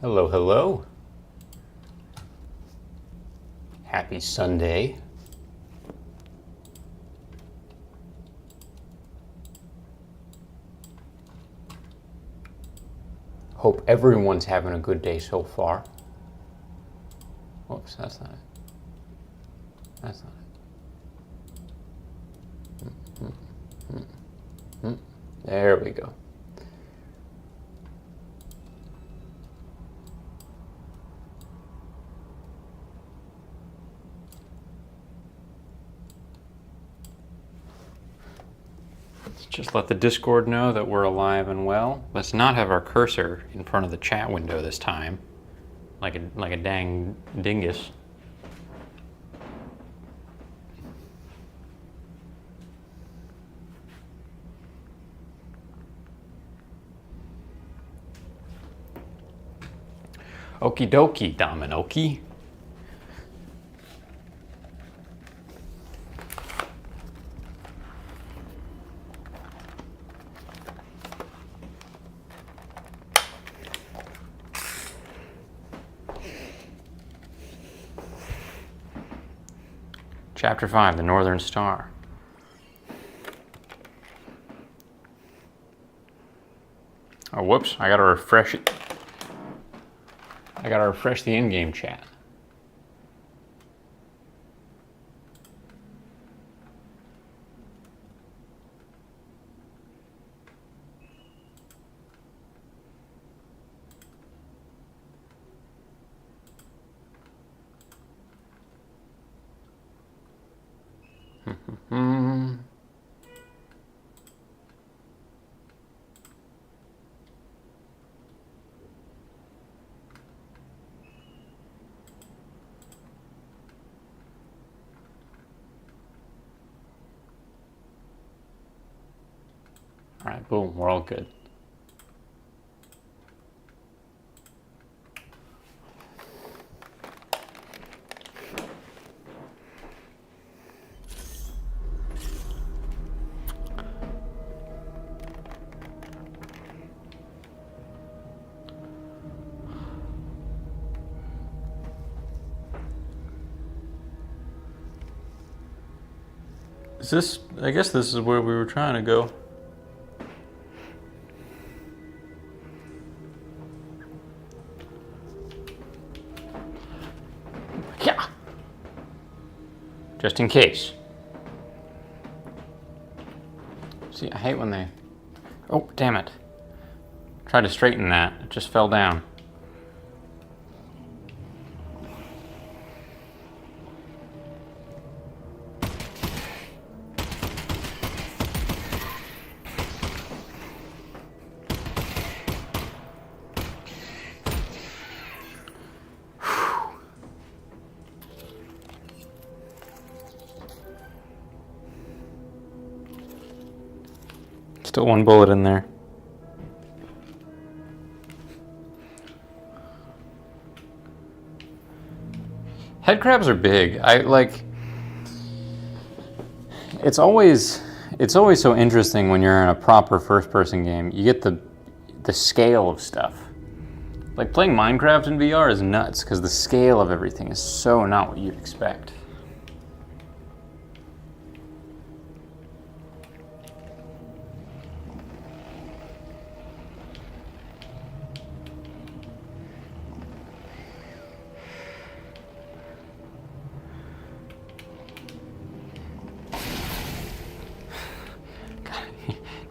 Hello, hello. Happy Sunday. Hope everyone's having a good day so far. Whoops, that's not it. That's not it. There we go. Just let the Discord know that we're alive and well. Let's not have our cursor in front of the chat window this time, like a dang dingus. Okie dokie, Dominoki. Chapter 5, The Northern Star. Oh, whoops, I gotta refresh it. I gotta refresh the in-game chat. All right, boom, we're all good. Is this, I guess this is where we were trying to go. Yeah. Just in case. See, I hate when they... Oh, damn it. Tried to straighten that. It just fell down. Still one bullet in there. Head crabs are big. It's always so interesting when you're in a proper first-person game. You get the scale of stuff. Like playing Minecraft in VR is nuts because the scale of everything is so not what you'd expect.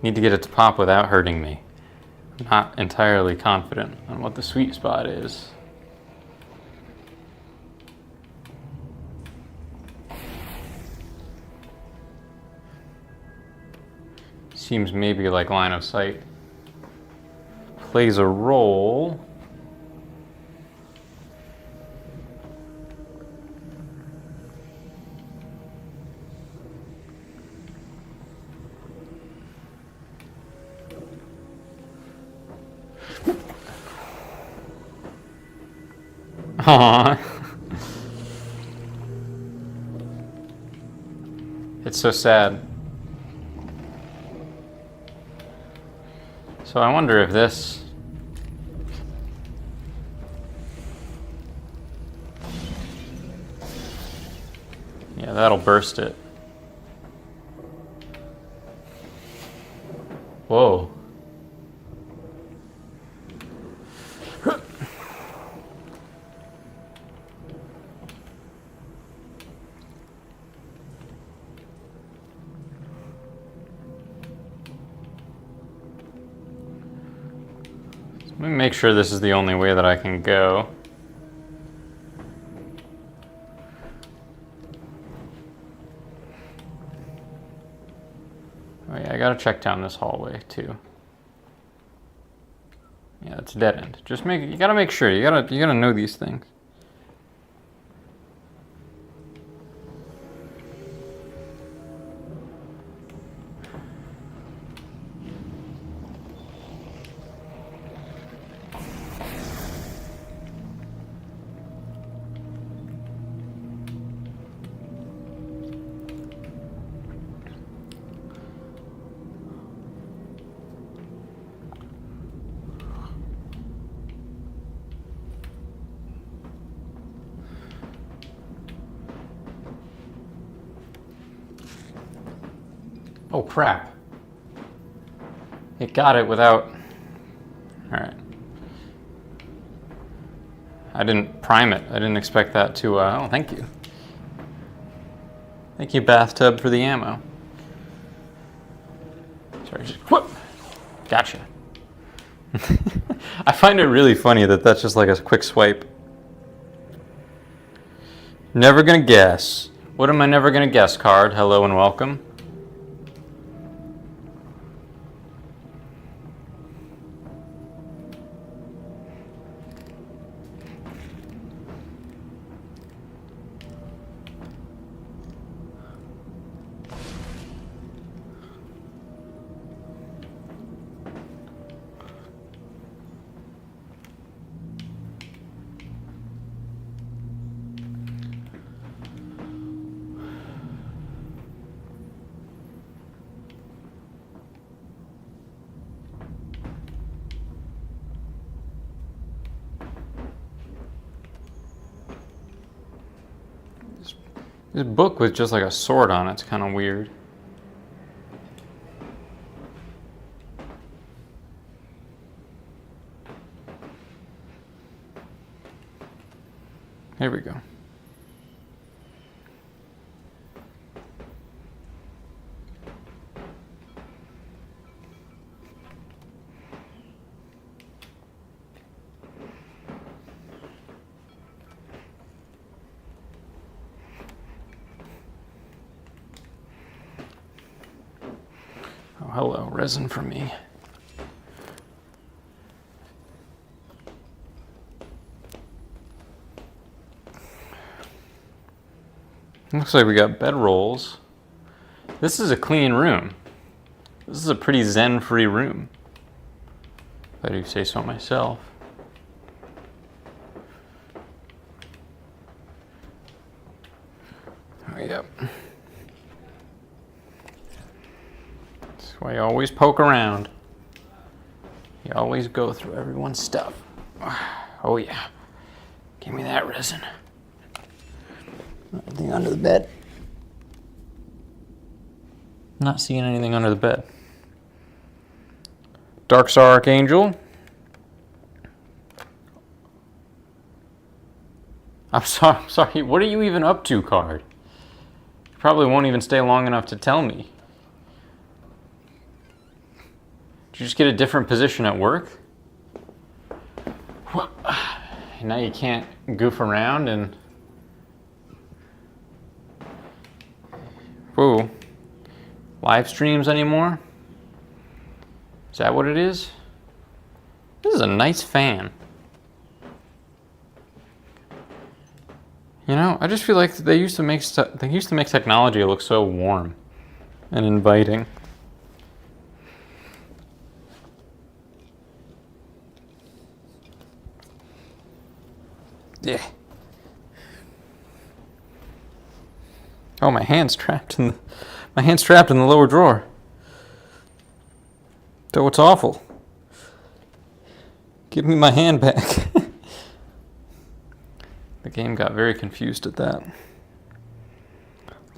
Need to get it to pop without hurting me. I'm not entirely confident on what the sweet spot is. Seems maybe like line of sight plays a role. Aww. It's so sad. So I wonder if this... Yeah, that'll burst it. Whoa. Let me make sure this is the only way that I can go. Oh yeah, I gotta check down this hallway too. Yeah, it's dead end. You gotta make sure. You gotta know these things. Oh crap. It got it without... Alright. I didn't prime it. I didn't expect that to... Oh, thank you. Thank you, bathtub, for the ammo. Sorry, just... Whoop! Gotcha. I find it really funny that that's just like a quick swipe. Never gonna guess. What am I never gonna guess card? Hello and welcome. This book with just like a sword on it's kind of weird. Here we go. Oh, hello, resin for me. Looks like we got bedrolls. This is a clean room. This is a pretty zen-free room, if I do say so myself. Oh, yep. That's why you always poke around. You always go through everyone's stuff. Oh yeah. Give me that resin. Anything under the bed? Not seeing anything under the bed. Dark Star Archangel. I'm sorry. What are you even up to, card? You probably won't even stay long enough to tell me. Did you just get a different position at work? And now you can't goof around and... Whoa. Live streams anymore? Is that what it is? This is a nice fan. You know, I just feel like they used to make technology look so warm and inviting. Yeah. Oh, my hand's trapped in the lower drawer. So it's awful. Give me my hand back. The game got very confused at that.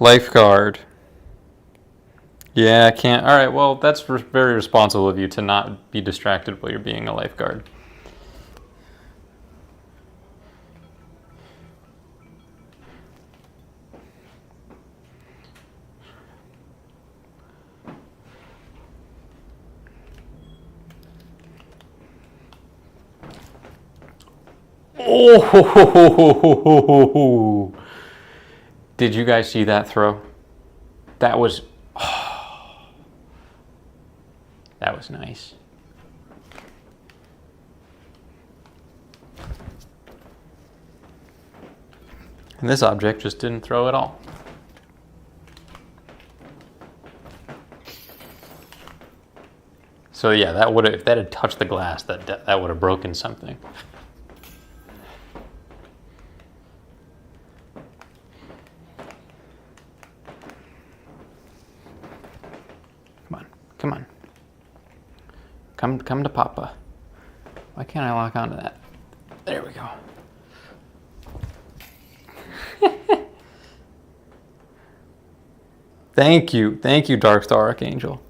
Lifeguard. Yeah, I can't. All right, well, that's very responsible of you to not be distracted while you're being a lifeguard. Oh! Did you guys see that throw? That was... Oh, that was nice. And this object just didn't throw at all. So yeah, that would have, if that had touched the glass, that would have broken something. Come on. Come to Papa. Why can't I lock onto that? There we go. Thank you, Dark Star Archangel.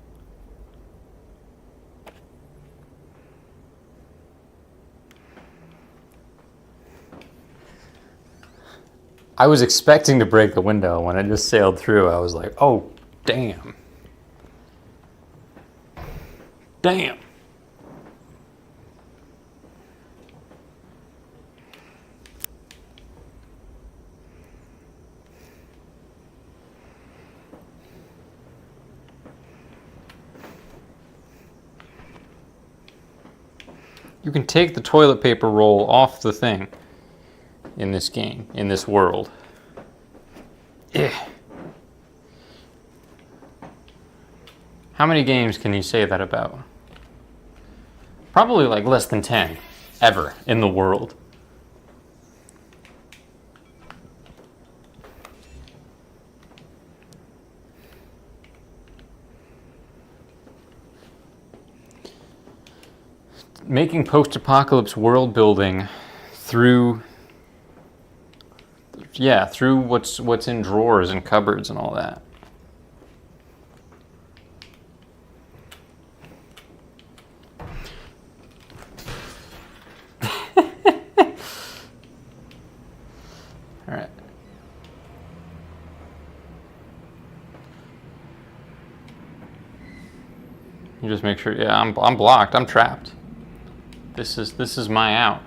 I was expecting to break the window when it just sailed through. I was like, oh, damn. Damn. You can take the toilet paper roll off the thing in this game, in this world. Ugh. How many games can you say that about? Probably like less than 10 ever in the world. Making post-apocalypse world building through what's in drawers and cupboards and all that. All right. You just make sure. Yeah, I'm blocked. I'm trapped. This is my out.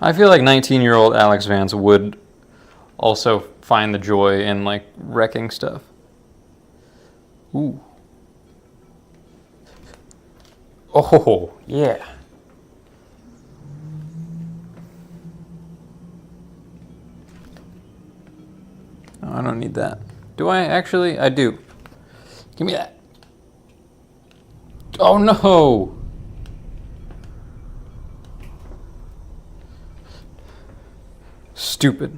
I feel like 19-year-old Alyx Vance would also find the joy in like wrecking stuff. Ooh. Oh, yeah. Oh, I don't need that. Do I actually? I do. Give me that. Oh no! Stupid.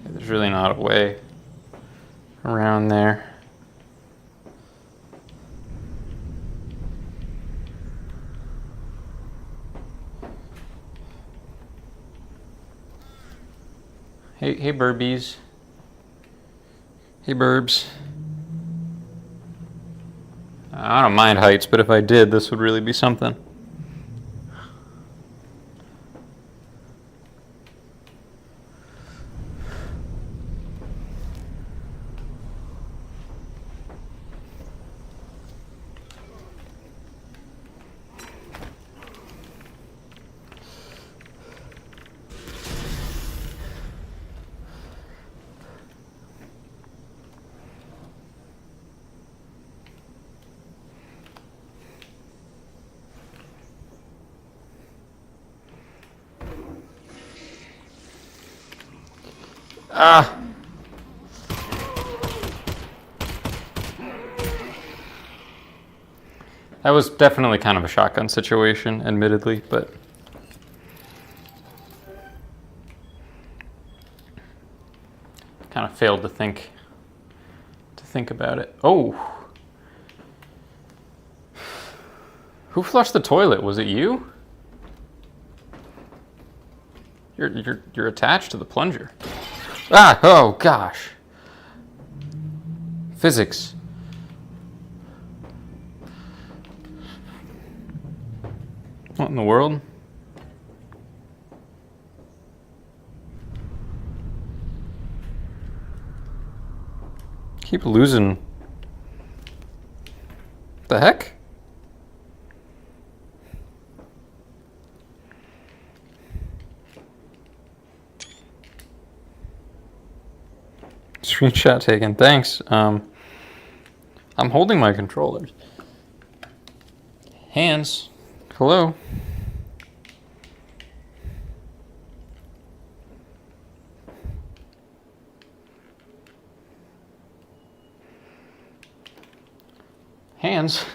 There's really not a way around there. Hey burbies. Hey burbs. I don't mind heights, but if I did, this would really be something. Ah! That was definitely kind of a shotgun situation, admittedly, but failed to think about it. Oh, who flushed the toilet? Was it you? You're attached to the plunger. Ah! Oh gosh. Physics. What in the world? Keep losing. The heck? Screenshot taken. Thanks. I'm holding my controllers. Hands. Hello. Hands.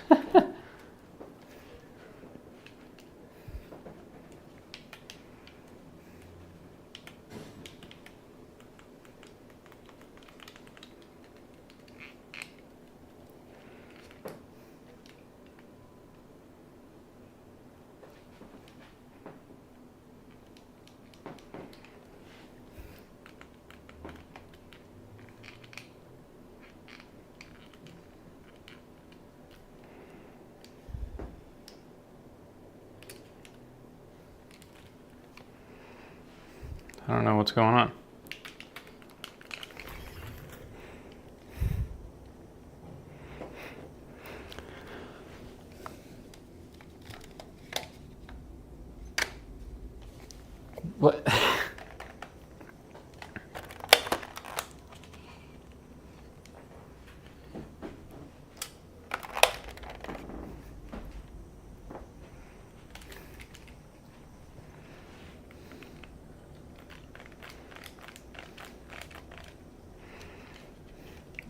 I don't know what's going on. What?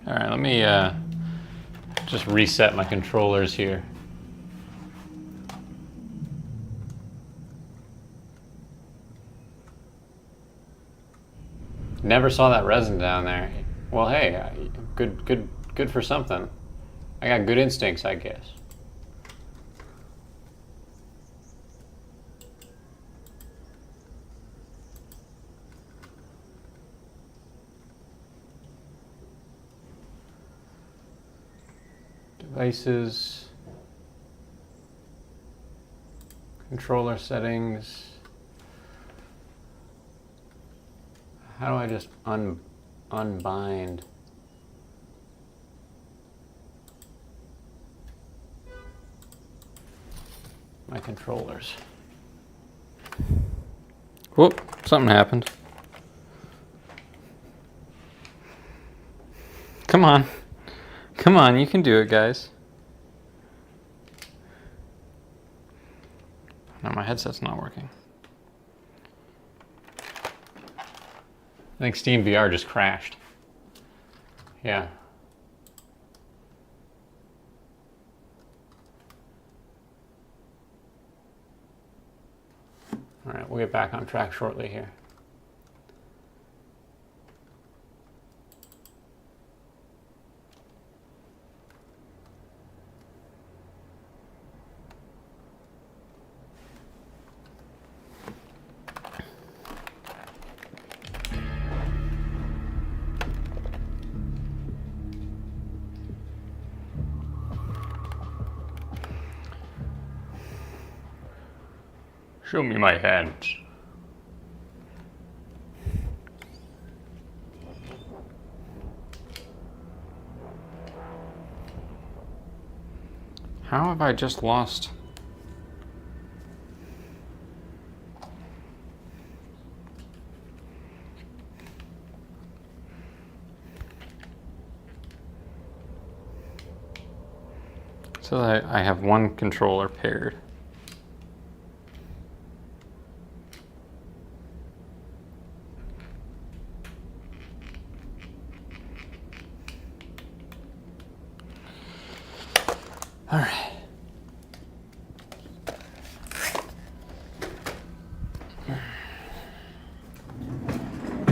All right, let me just reset my controllers here. Never saw that resin down there. Well, hey, good for something. I got good instincts, I guess. Devices, controller settings. How do I just unbind? My controllers. Whoop, something happened. Come on. Come on, you can do it, guys. No, my headset's not working. I think Steam VR just crashed. Yeah. All right, we'll get back on track shortly here. Show me my hands. How have I just lost? So I have one controller paired. All right.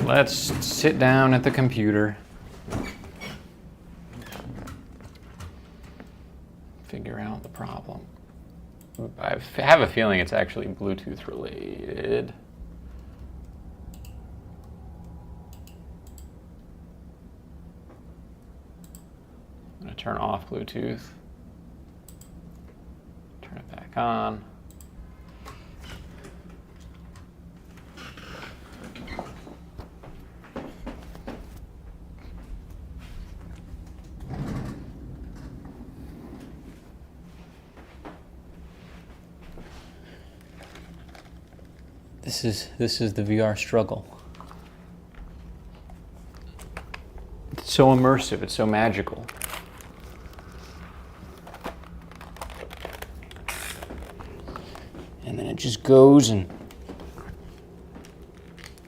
Let's sit down at the computer. Figure out the problem. I have a feeling it's actually Bluetooth related. I'm going to turn off Bluetooth. Turn it back on. This is the VR struggle. It's so immersive, it's so magical. And then it just goes and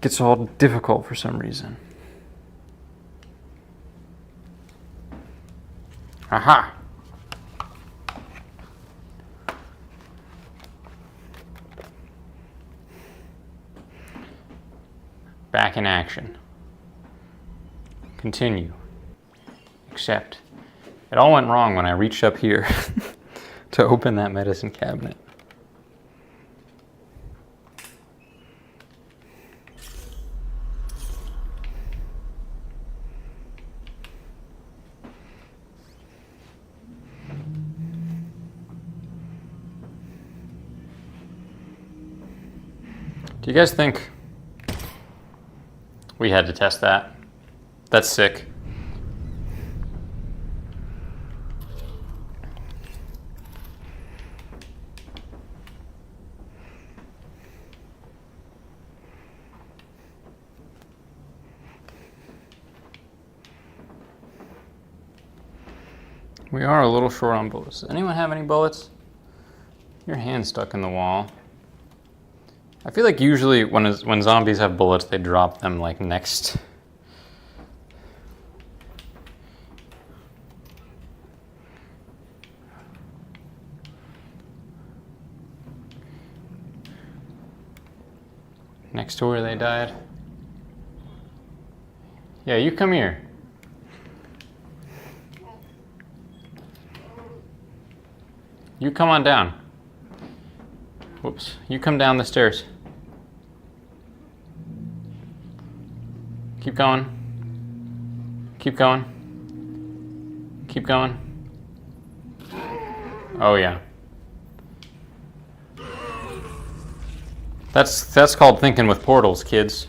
gets all difficult for some reason. Aha! Back in action. Continue. Accept. It all went wrong when I reached up here to open that medicine cabinet. Do you guys think we had to test that? That's sick. We are a little short on bullets. Does anyone have any bullets? Your hand's stuck in the wall. I feel like usually when zombies have bullets, they drop them like next. Next to where they died. Yeah, you come here. You come on down. Whoops. You come down the stairs. Keep going. Keep going. Keep going. Oh yeah. That's called thinking with portals, kids.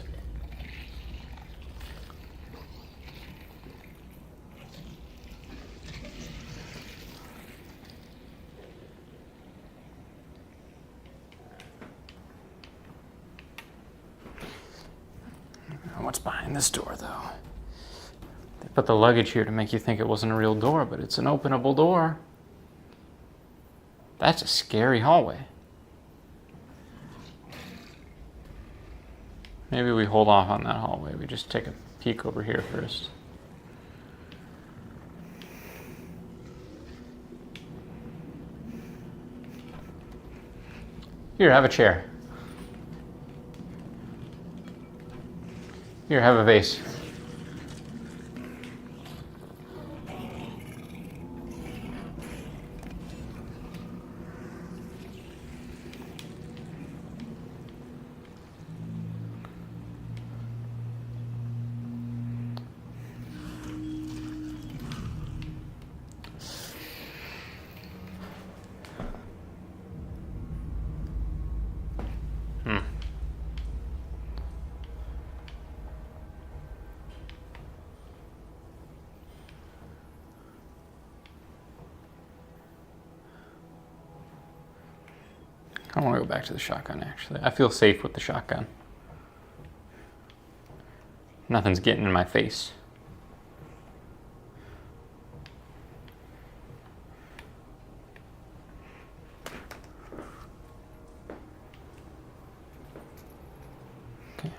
What's behind this door, though? They put the luggage here to make you think it wasn't a real door, but it's an openable door. That's a scary hallway. Maybe we hold off on that hallway. We just take a peek over here first. Here, have a chair. Here, have a vase. I don't want to go back to the shotgun, actually. I feel safe with the shotgun. Nothing's getting in my face. Okay.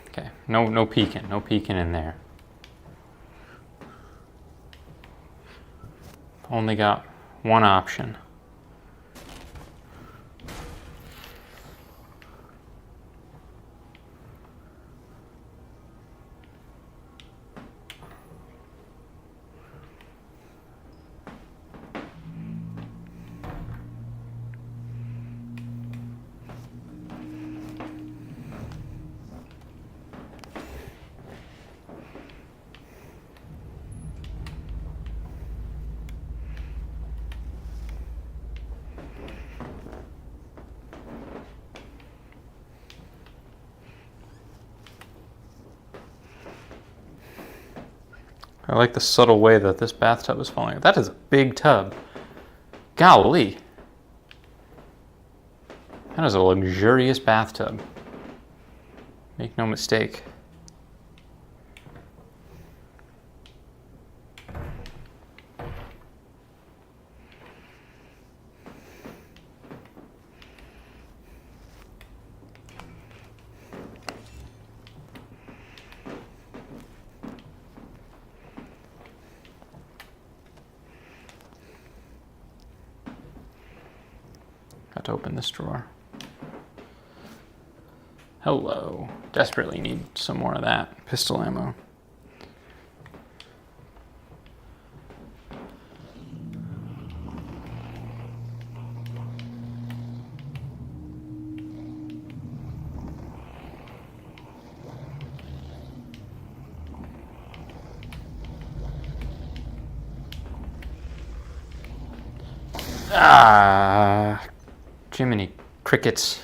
Okay, no peeking in there. Only got one option. I like the subtle way that this bathtub is falling. That is a big tub. Golly. That is a luxurious bathtub. Make no mistake. Got to open this drawer. Hello. Desperately need some more of that pistol ammo. Ah, Jiminy crickets.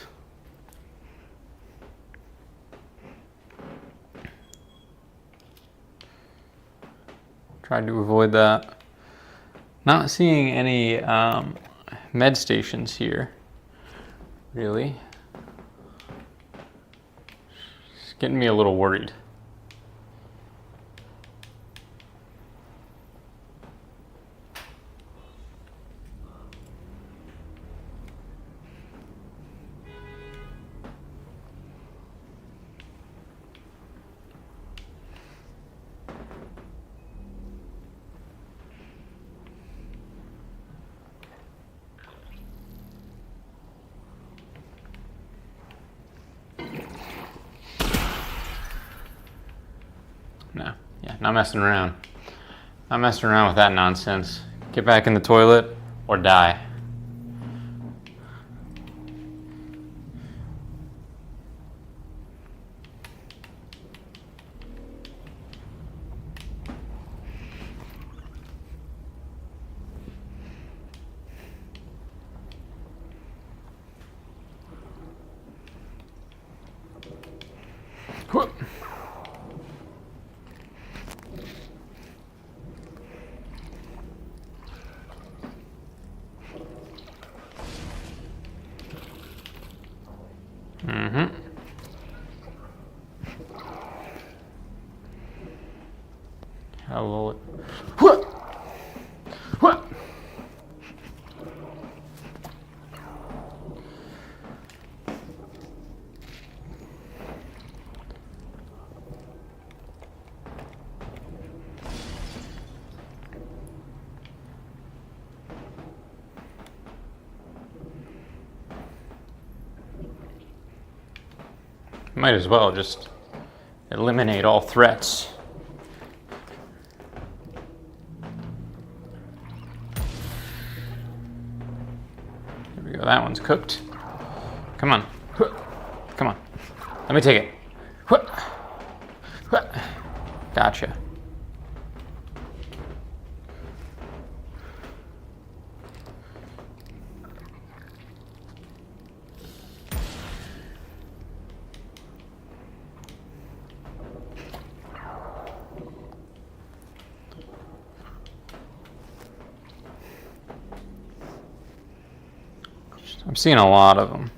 Tried to avoid that. Not seeing any med stations here, really. It's getting me a little worried. No, yeah, not messing around. Not messing around with that nonsense. Get back in the toilet or die. Whoop. Hello. What? What? Might as well just eliminate all threats. There we go, that one's cooked. Come on. Come on. Let me take it. Gotcha. I'm seeing a lot of them.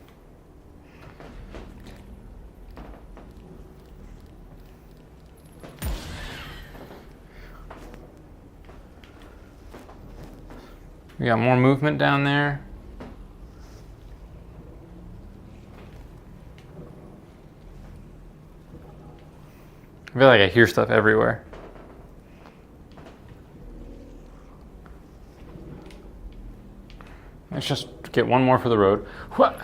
We got more movement down there. I feel like I hear stuff everywhere. Let's just get one more for the road. What?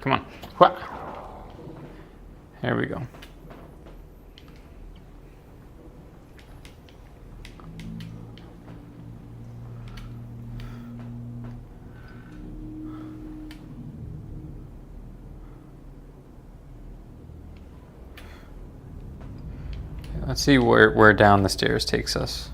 Come on. What? There we go. Let's see where down the stairs takes us.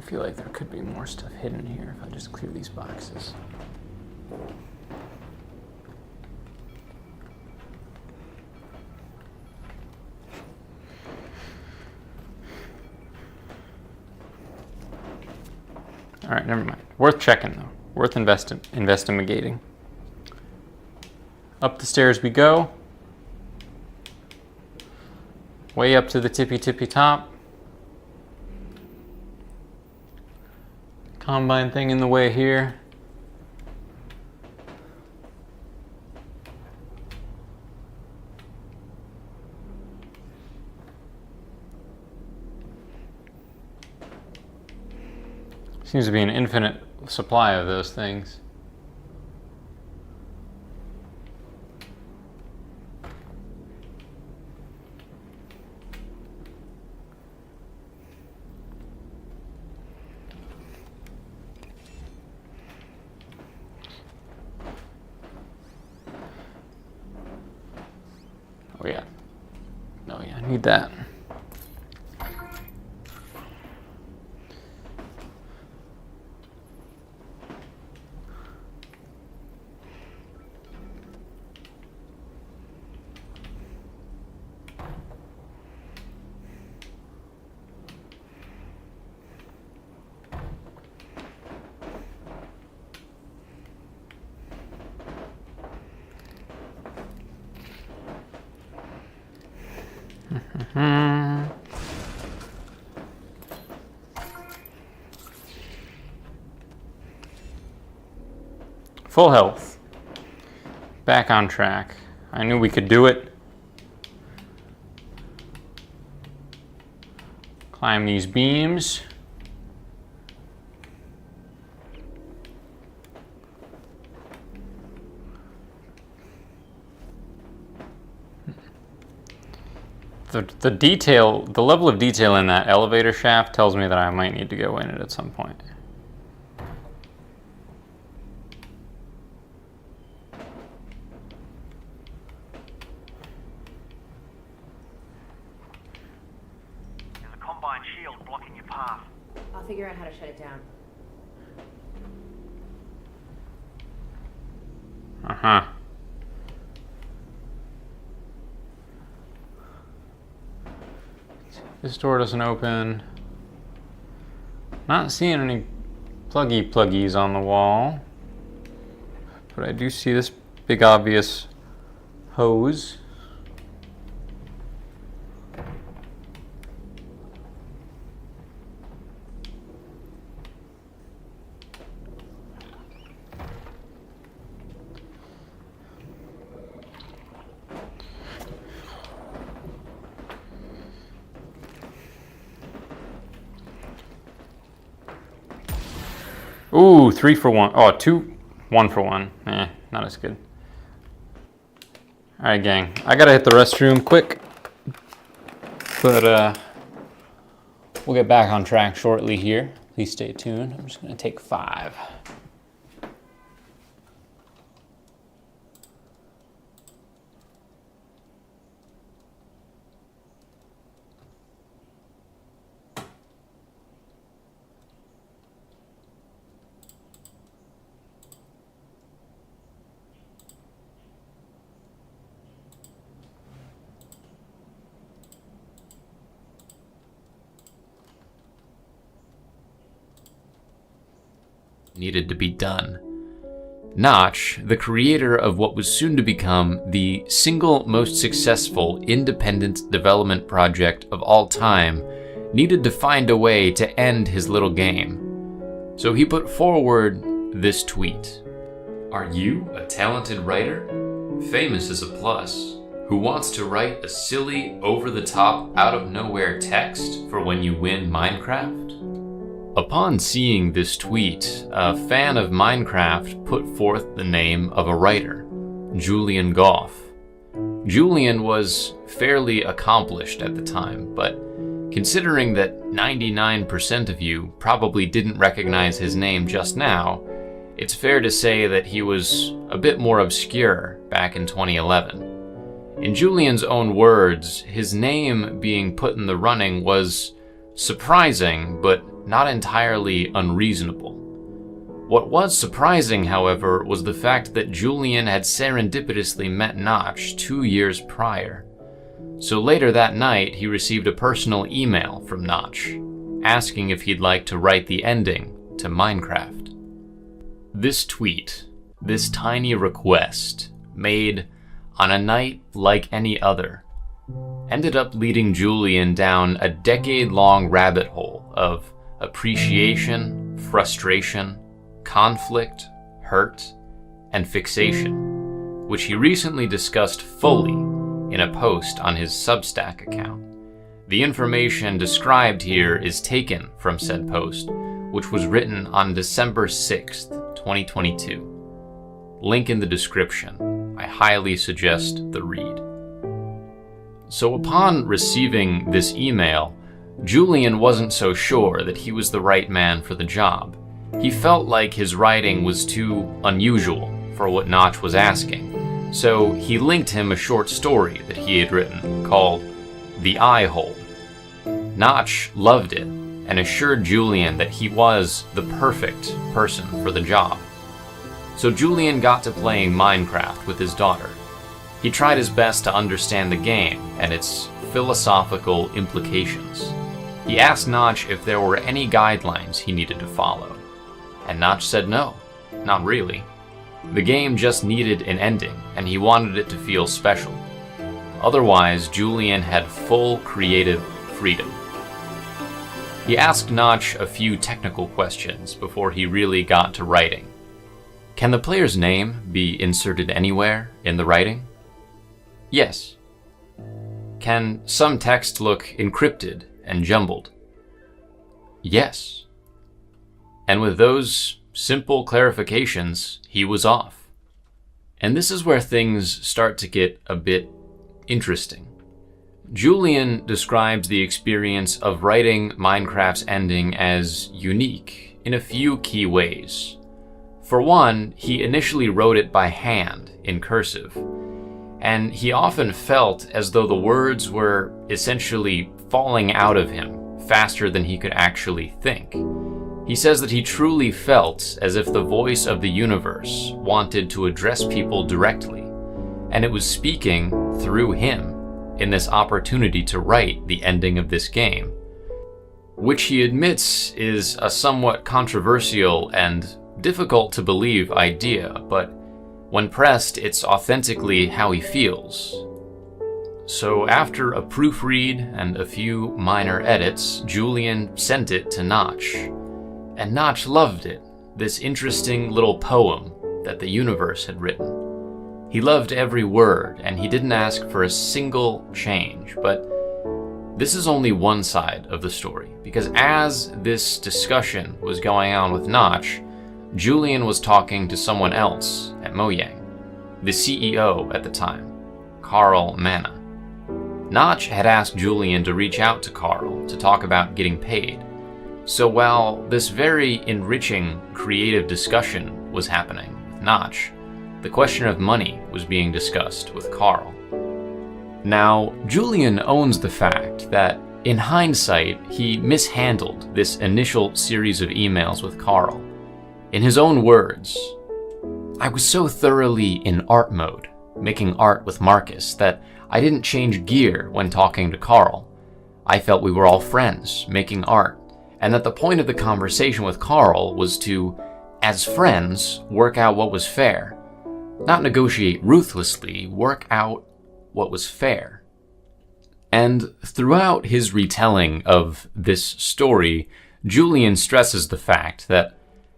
feel like there could be more stuff hidden here if I just clear these boxes. All right, never mind. Worth checking though. Worth investigating. Up the stairs we go. Way up to the tippy top. Combine thing in the way here. Seems to be an infinite supply of those things. Oh yeah. Oh yeah, I need that. Full health. Back on track. I knew we could do it. Climb these beams. The level of detail in that elevator shaft tells me that I might need to go in it at some point. There's a combine shield blocking your path. I'll figure out how to shut it down. Uh-huh. This door doesn't open. Not seeing any pluggies on the wall. But I do see this big obvious hose. Ooh, 3 for 1. Oh, 2, 1 for 1. Not as good. Alright, gang. I gotta hit the restroom quick. But, we'll get back on track shortly here. Please stay tuned. I'm just gonna take 5. Needed to be done. Notch, the creator of what was soon to become the single most successful independent development project of all time, needed to find a way to end his little game. So he put forward this tweet. Are you a talented writer? Famous is a plus. Who wants to write a silly, over-the-top, out-of-nowhere text for when you win Minecraft? Upon seeing this tweet, a fan of Minecraft put forth the name of a writer, Julian Goff. Julian was fairly accomplished at the time, but considering that 99% of you probably didn't recognize his name just now, it's fair to say that he was a bit more obscure back in 2011. In Julian's own words, his name being put in the running was surprising, but not entirely unreasonable. What was surprising, however, was the fact that Julian had serendipitously met Notch 2 years prior. So later that night, he received a personal email from Notch, asking if he'd like to write the ending to Minecraft. This tweet, this tiny request, made on a night like any other, ended up leading Julian down a decade-long rabbit hole of appreciation, frustration, conflict, hurt, and fixation, which he recently discussed fully in a post on his Substack account. The information described here is taken from said post, which was written on December 6th, 2022. Link in the description. I highly suggest the read. So upon receiving this email, Julian wasn't so sure that he was the right man for the job. He felt like his writing was too unusual for what Notch was asking, so he linked him a short story that he had written called The Eye Hole. Notch loved it and assured Julian that he was the perfect person for the job. So Julian got to playing Minecraft with his daughter. He tried his best to understand the game and its philosophical implications. He asked Notch if there were any guidelines he needed to follow, and Notch said no, not really. The game just needed an ending, and he wanted it to feel special. Otherwise, Julian had full creative freedom. He asked Notch a few technical questions before he really got to writing. Can the player's name be inserted anywhere in the writing? Yes. Can some text look encrypted and jumbled? Yes. And with those simple clarifications, he was off. And this is where things start to get a bit interesting. Julian describes the experience of writing Minecraft's ending as unique in a few key ways. For one, he initially wrote it by hand in cursive, and he often felt as though the words were essentially falling out of him faster than he could actually think. He says that he truly felt as if the voice of the universe wanted to address people directly, and it was speaking through him in this opportunity to write the ending of this game, which he admits is a somewhat controversial and difficult to believe idea, but when pressed, it's authentically how he feels. So after a proofread and a few minor edits, Julian sent it to Notch. And Notch loved it, this interesting little poem that the universe had written. He loved every word, and he didn't ask for a single change, but this is only one side of the story, because as this discussion was going on with Notch, Julian was talking to someone else at Mojang, the CEO at the time, Carl Manna. Notch had asked Julian to reach out to Carl to talk about getting paid. So while this very enriching creative discussion was happening with Notch, the question of money was being discussed with Carl. Now, Julian owns the fact that, in hindsight, he mishandled this initial series of emails with Carl. In his own words, I was so thoroughly in art mode, making art with Marcus, that I didn't change gear when talking to Carl. I felt we were all friends, making art, and that the point of the conversation with Carl was to, as friends, work out what was fair. Not negotiate ruthlessly, work out what was fair. And throughout his retelling of this story, Julian stresses the fact that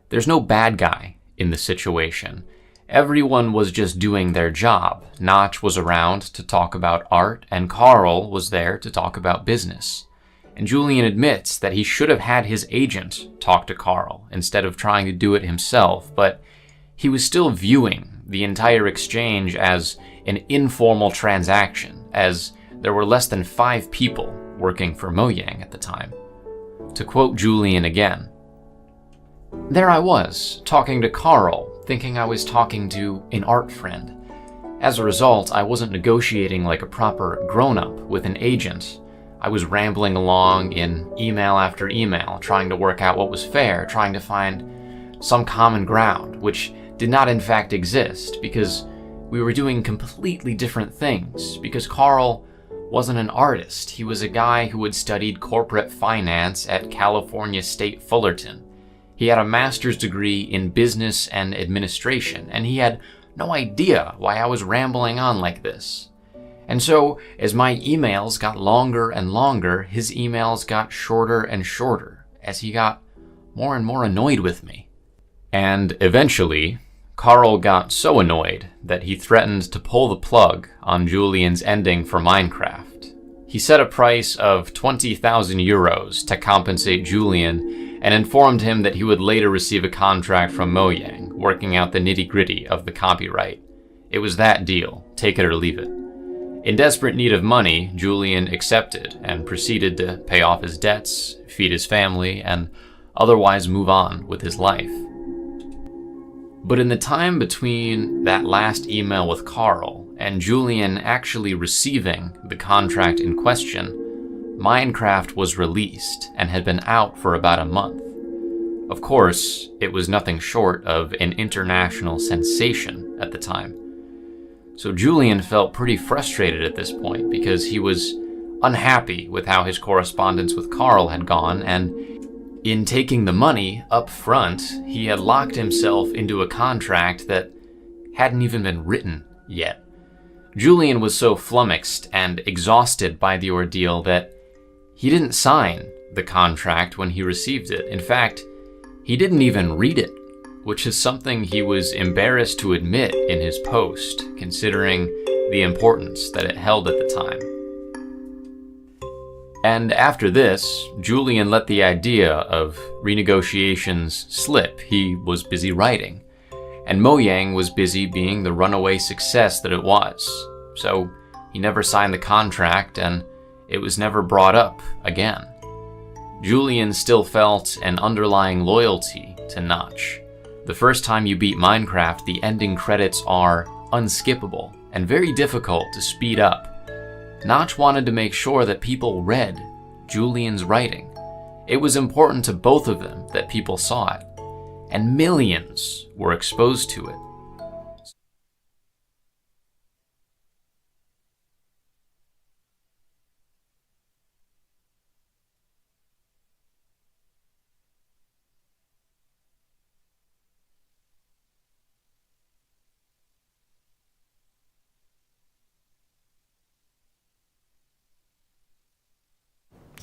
there's no bad guy in the situation. Everyone was just doing their job. Notch was around to talk about art, and Carl was there to talk about business. And Julian admits that he should have had his agent talk to Carl instead of trying to do it himself, but he was still viewing the entire exchange as an informal transaction, as there were less than 5 people working for Mojang at the time. To quote Julian again, there I was, talking to Carl, thinking I was talking to an art friend. As a result, I wasn't negotiating like a proper grown-up with an agent. I was rambling along in email after email, trying to work out what was fair, trying to find some common ground, which did not in fact exist, because we were doing completely different things, because Carl wasn't an artist. He was a guy who had studied corporate finance at California State Fullerton. He had a master's degree in business and administration, and he had no idea why I was rambling on like this. And so, as my emails got longer and longer, his emails got shorter and shorter, as he got more and more annoyed with me. And eventually, Carl got so annoyed that he threatened to pull the plug on Julian's ending for Minecraft. He set a price of 20,000 euros to compensate Julian and informed him that he would later receive a contract from Mojang, working out the nitty-gritty of the copyright. It was that deal, take it or leave it. In desperate need of money, Julian accepted and proceeded to pay off his debts, feed his family, and otherwise move on with his life. But in the time between that last email with Carl and Julian actually receiving the contract in question, Minecraft was released and had been out for about a month. Of course, it was nothing short of an international sensation at the time. So Julian felt pretty frustrated at this point because he was unhappy with how his correspondence with Carl had gone, and in taking the money up front, he had locked himself into a contract that hadn't even been written yet. Julian was so flummoxed and exhausted by the ordeal that he didn't sign the contract when he received it. In fact, he didn't even read it, which is something he was embarrassed to admit in his post, considering the importance that it held at the time. And after this, Julian let the idea of renegotiations slip. He was busy writing, and Mojang was busy being the runaway success that it was. So he never signed the contract, and it was never brought up again. Julian still felt an underlying loyalty to Notch. The first time you beat Minecraft, the ending credits are unskippable and very difficult to speed up. Notch wanted to make sure that people read Julian's writing. It was important to both of them that people saw it, and millions were exposed to it.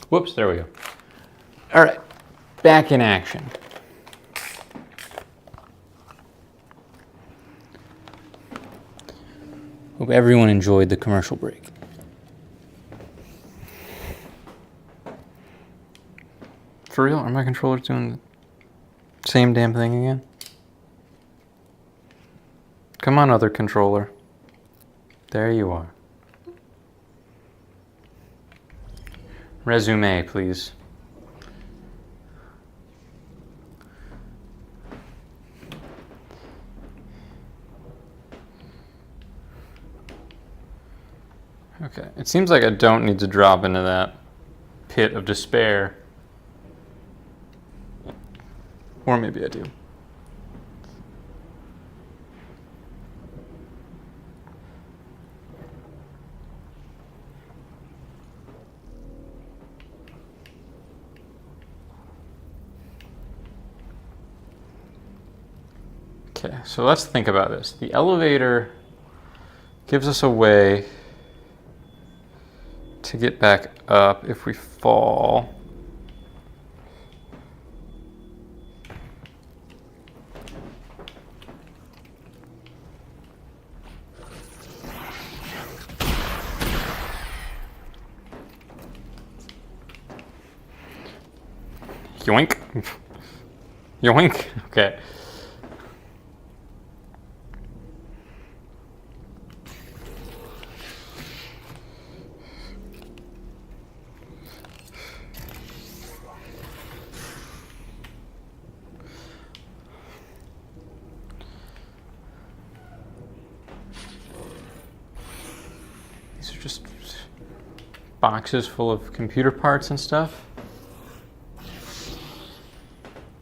Whoops, there we go. All right, back in action. Hope everyone enjoyed the commercial break. For real? Are my controllers doing the same damn thing again? Come on, other controller. There you are. Resume, please. Okay, it seems like I don't need to drop into that pit of despair. Or maybe I do. Okay, so let's think about this. The elevator gives us a way to get back up if we fall. Yoink. Yoink. Okay. boxes full of computer parts and stuff.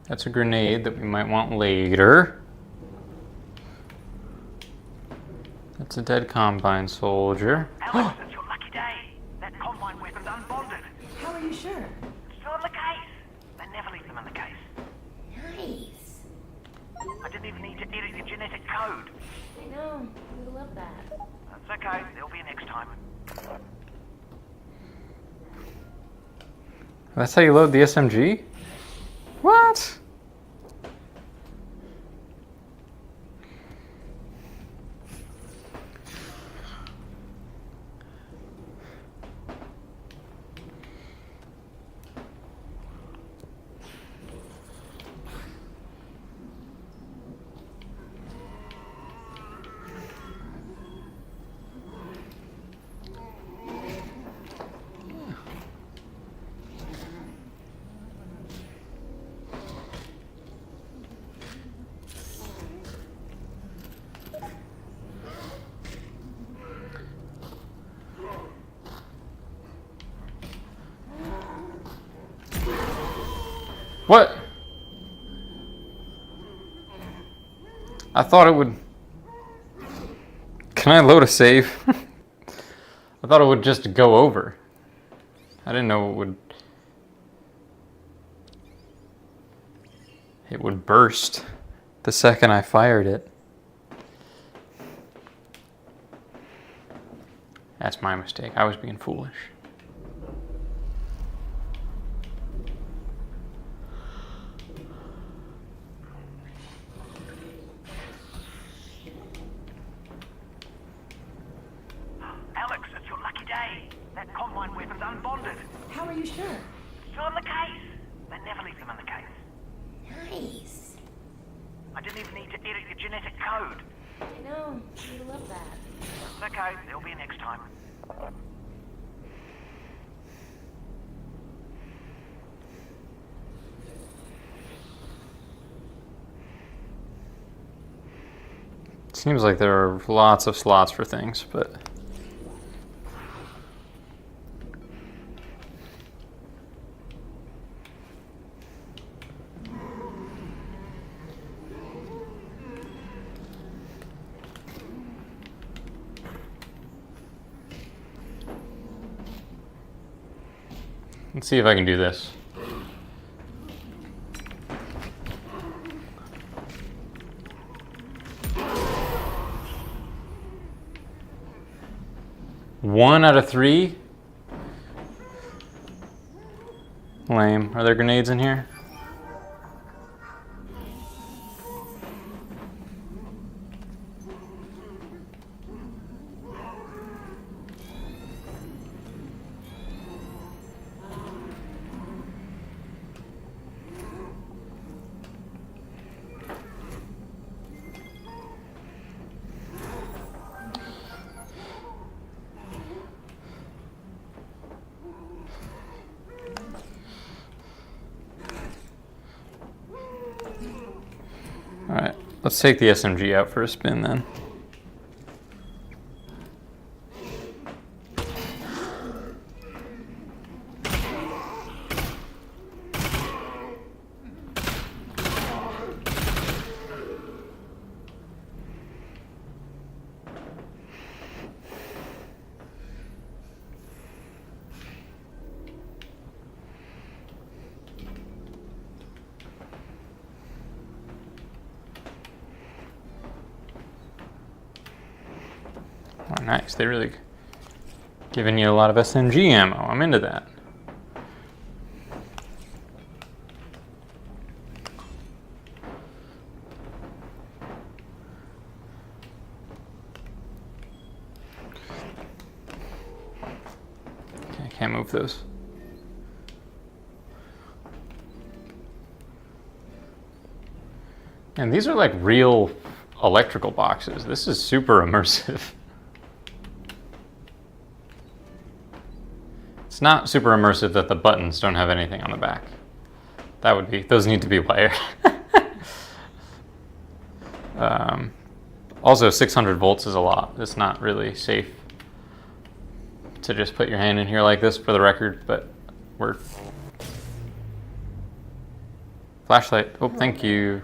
That's a grenade that we might want later. That's a dead Combine soldier. Alyx, it's your lucky day. That Combine weapon's unbonded. How are you sure? It's still in the case. They never leave them in the case. Nice. I didn't even need to edit your genetic code. I know. We love that. That's okay. There'll be a next time. That's how you load the SMG? What? What? I thought it would... Can I load a save? I thought it would just go over. I didn't know it would... It would burst the second I fired it. That's my mistake. I was being foolish. Alyx, it's your lucky day. That Combine weapon's unbonded. How are you sure? It's still in the case. They never leave them in the case. Nice. I didn't even need to edit your genetic code. I know. We love that. It's okay. There'll be a next time. Seems like there are lots of slots for things, but... Let's see if I can do this. One out of three? Lame. Are there grenades in here? Alright, let's take the SMG out for a spin then. Oh, nice. They really giving you a lot of SMG ammo. I'm into that. Okay, I can't move those. And these are like real electrical boxes. This is super immersive. It's not super immersive that the buttons don't have anything on the back. That would be, those need to be wired. Also, 600 volts is a lot. It's not really safe to just put your hand in here like this for the record, but we're... Flashlight. Oh, thank you.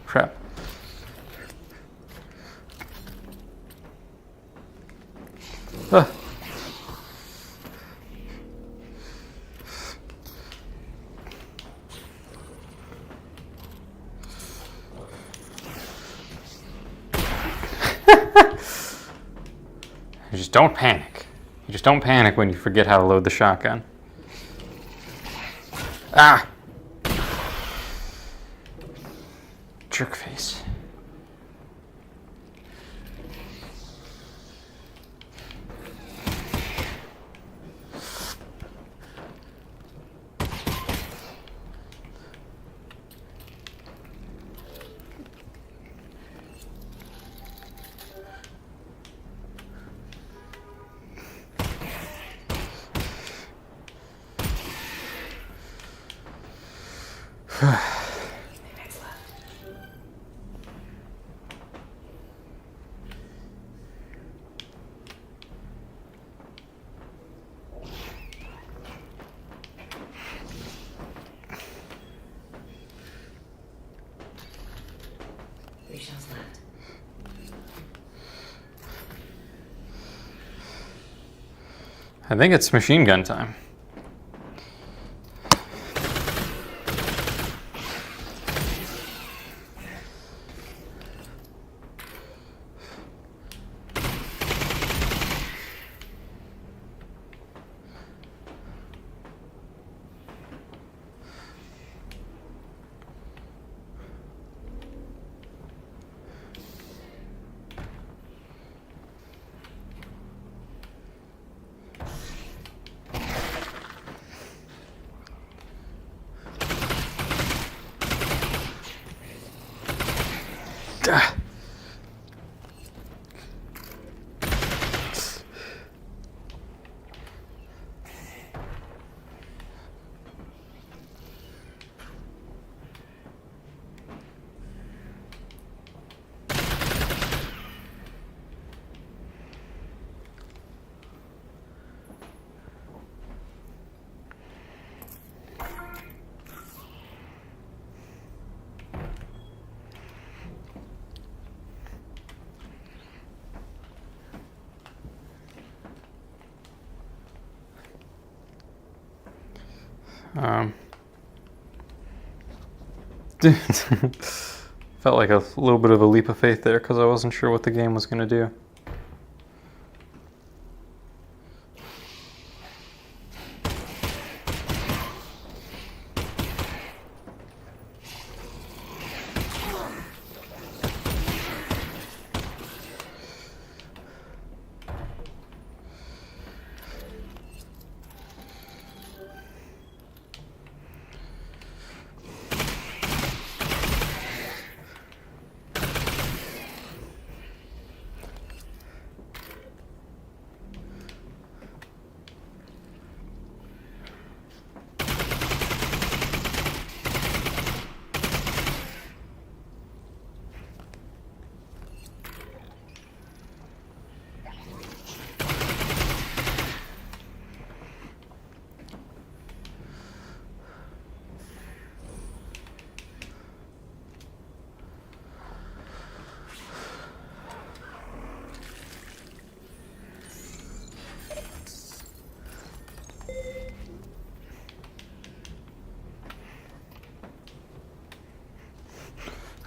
Crap. Ah. You just don't panic. You just don't panic when you forget how to load the shotgun. Ah! Jerk face. Shells left. I think it's machine gun time. Ah. Felt like a little bit of a leap of faith there because I wasn't sure what the game was going to do.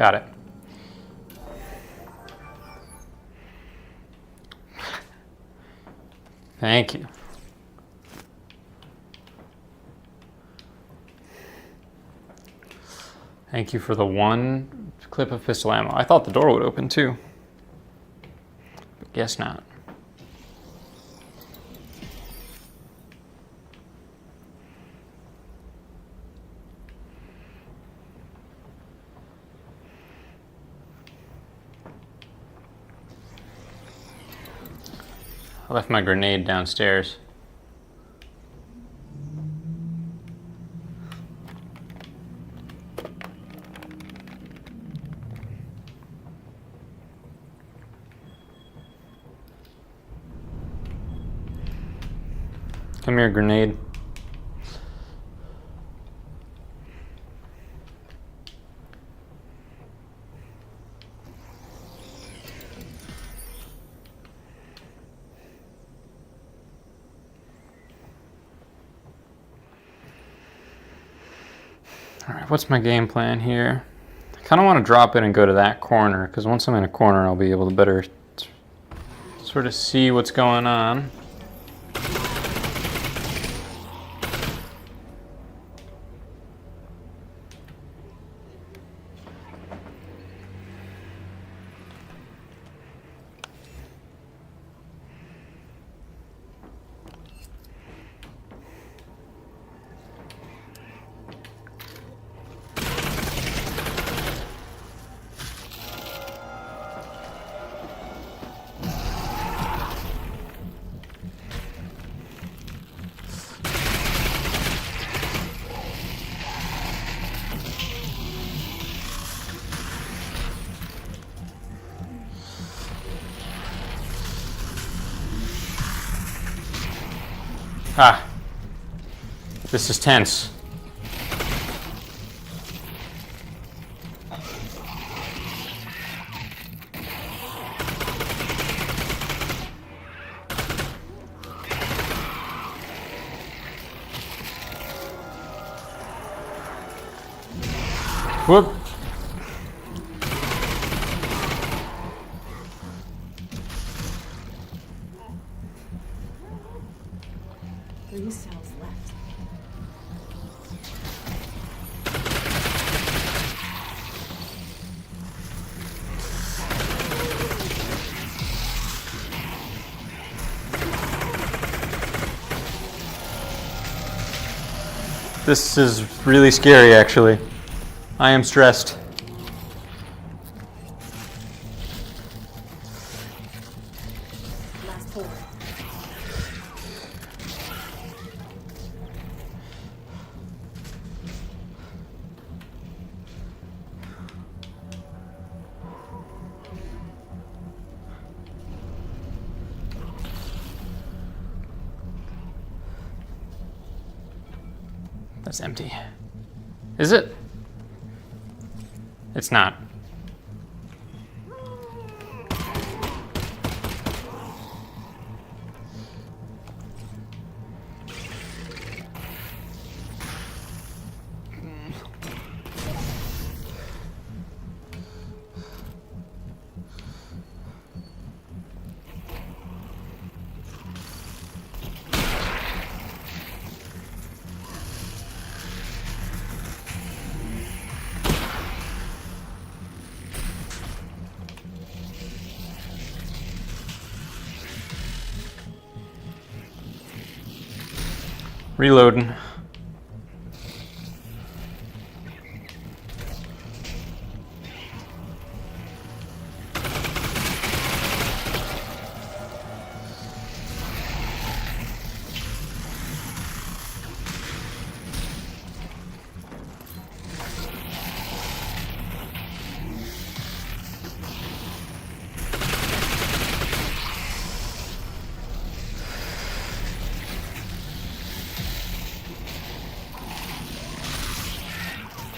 Got it. Thank you. Thank you for the one clip of pistol ammo. I thought the door would open too. But guess not. I left my grenade downstairs. Come here, grenade. Alright, what's my game plan here? I kind of want to drop it and go to that corner, because once I'm in a corner, I'll be able to better sort of see what's going on. Ah, this is tense. Whoop. Three cells left. This is really scary, actually. I am stressed. Last four. That's empty. Is it? It's not. Reloading.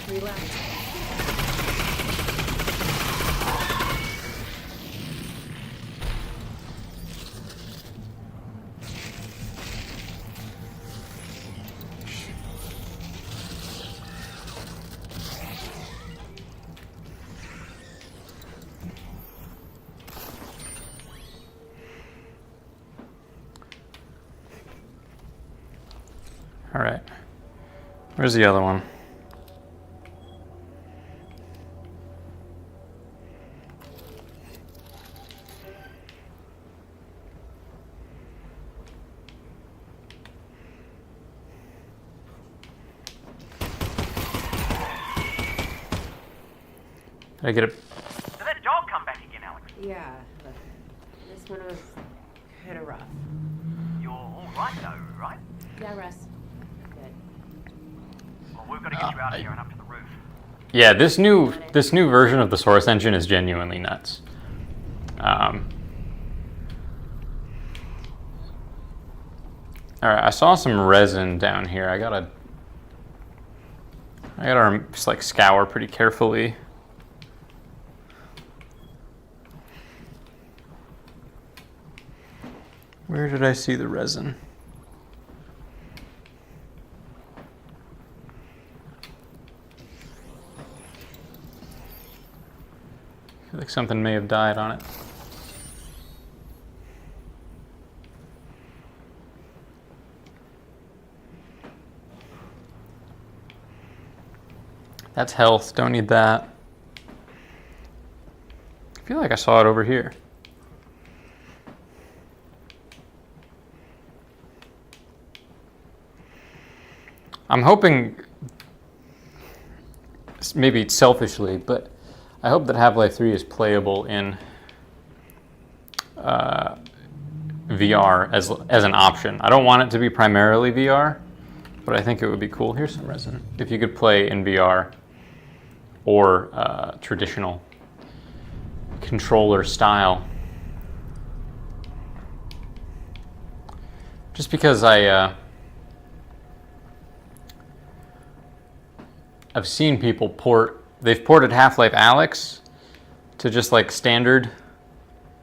Three left. All right. Where's the other one? Did I get it? Did that dog come back again, Alex? Yeah, but this one was kind of rough. You're all right, though, right? Yeah, Russ. Good. Well, we've got to get you out of here and up to the roof. Yeah, this new version of the Source engine is genuinely nuts. All right, I saw some resin down here. I gotta just like scour pretty carefully. Where did I see the resin? I feel like something may have died on it. That's health, don't need that. I feel like I saw it over here. I'm hoping, maybe selfishly, but I hope that Half-Life 3 is playable in VR as an option. I don't want it to be primarily VR, but I think it would be cool. Here's some resin. If you could play in VR or traditional controller style. Just because I've seen people they've ported Half-Life Alyx to just like standard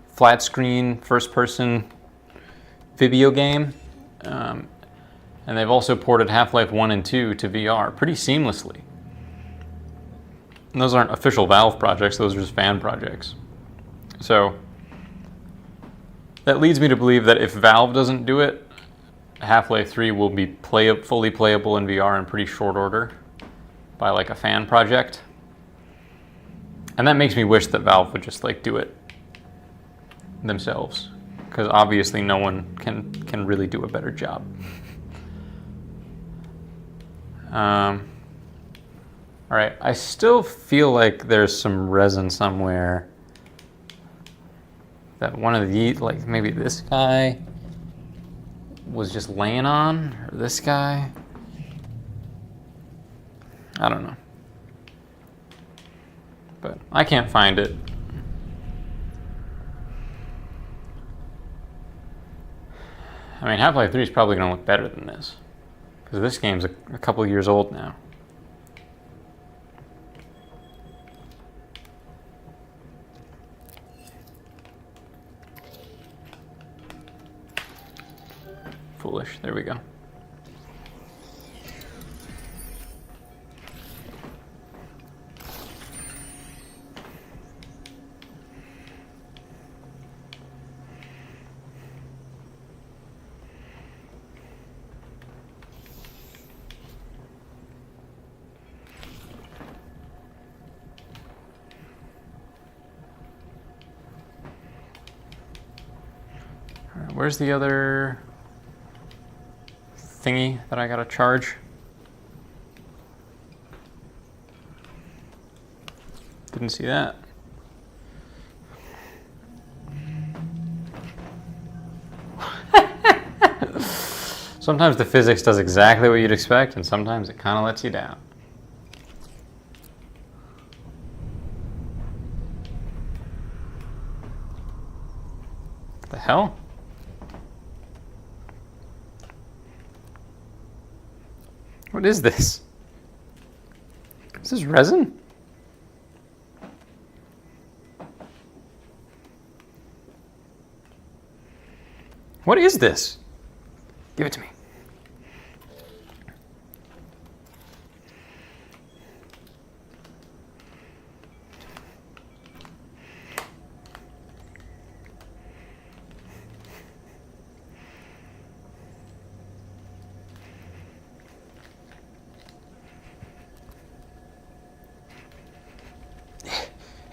flat screen first person video game. And they've also ported Half-Life 1 and 2 to VR pretty seamlessly. And those aren't official Valve projects, those are just fan projects. So that leads me to believe that if Valve doesn't do it, Half-Life 3 will be fully playable in VR in pretty short order by like a fan project. And that makes me wish that Valve would just like do it themselves, because obviously no one can really do a better job. All right, I still feel like there's some resin somewhere that one of the, like maybe this guy was just laying on, or this guy. I don't know. But I can't find it. I mean, Half-Life 3 is probably going to look better than this, because this game's a couple years old now. Foolish. There we go. Where's the other thingy that I gotta charge? Didn't see that. Sometimes the physics does exactly what you'd expect, and sometimes it kind of lets you down. What the hell? What is this? Is this resin? What is this? Give it to me.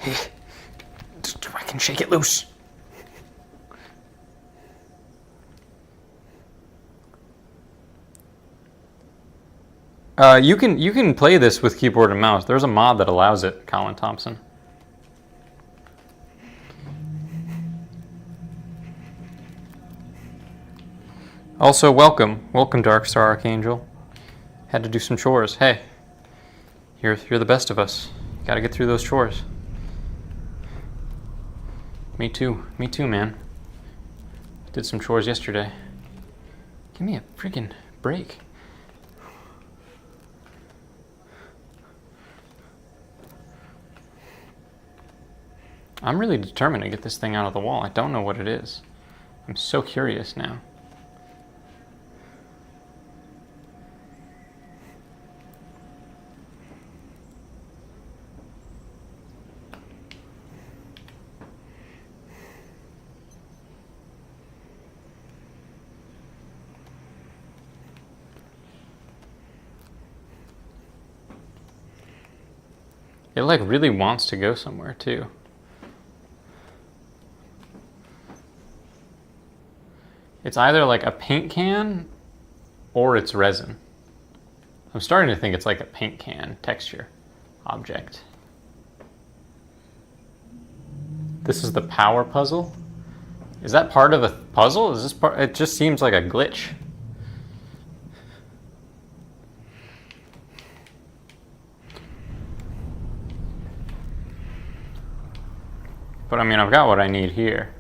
I can shake it loose. You can play this with keyboard and mouse. There's a mod that allows it, Colin Thompson. Also, welcome Darkstar Archangel. Had to do some chores. Hey, you're the best of us. Got to get through those chores. Me too, man. Did some chores yesterday. Give me a freaking break. I'm really determined to get this thing out of the wall. I don't know what it is. I'm so curious now. It like really wants to go somewhere too. It's either like a paint can or it's resin. I'm starting to think it's like a paint can texture object. This is the power puzzle. Is that part of a puzzle? Is this part? It just seems like a glitch. But I mean, I've got what I need here.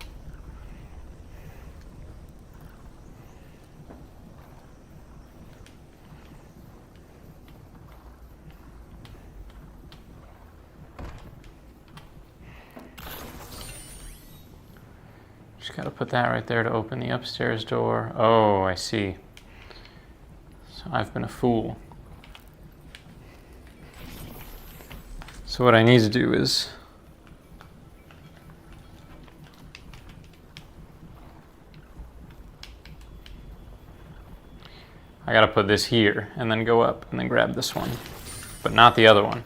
Just gotta put that right there to open the upstairs door. Oh, I see. So I've been a fool. So what I need to do is I gotta put this here and then go up and then grab this one, but not the other one.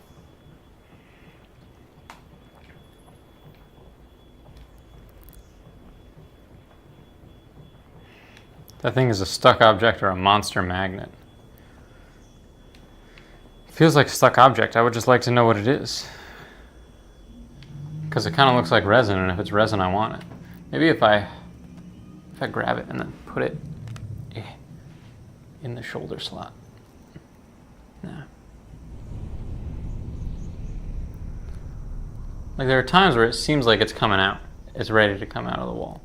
That thing is a stuck object or a monster magnet. It feels like a stuck object. I would just like to know what it is. Because it kind of looks like resin, and if it's resin, I want it. Maybe if I grab it and then put it in the shoulder slot. Nah. Like there are times where it seems like it's coming out. It's ready to come out of the wall.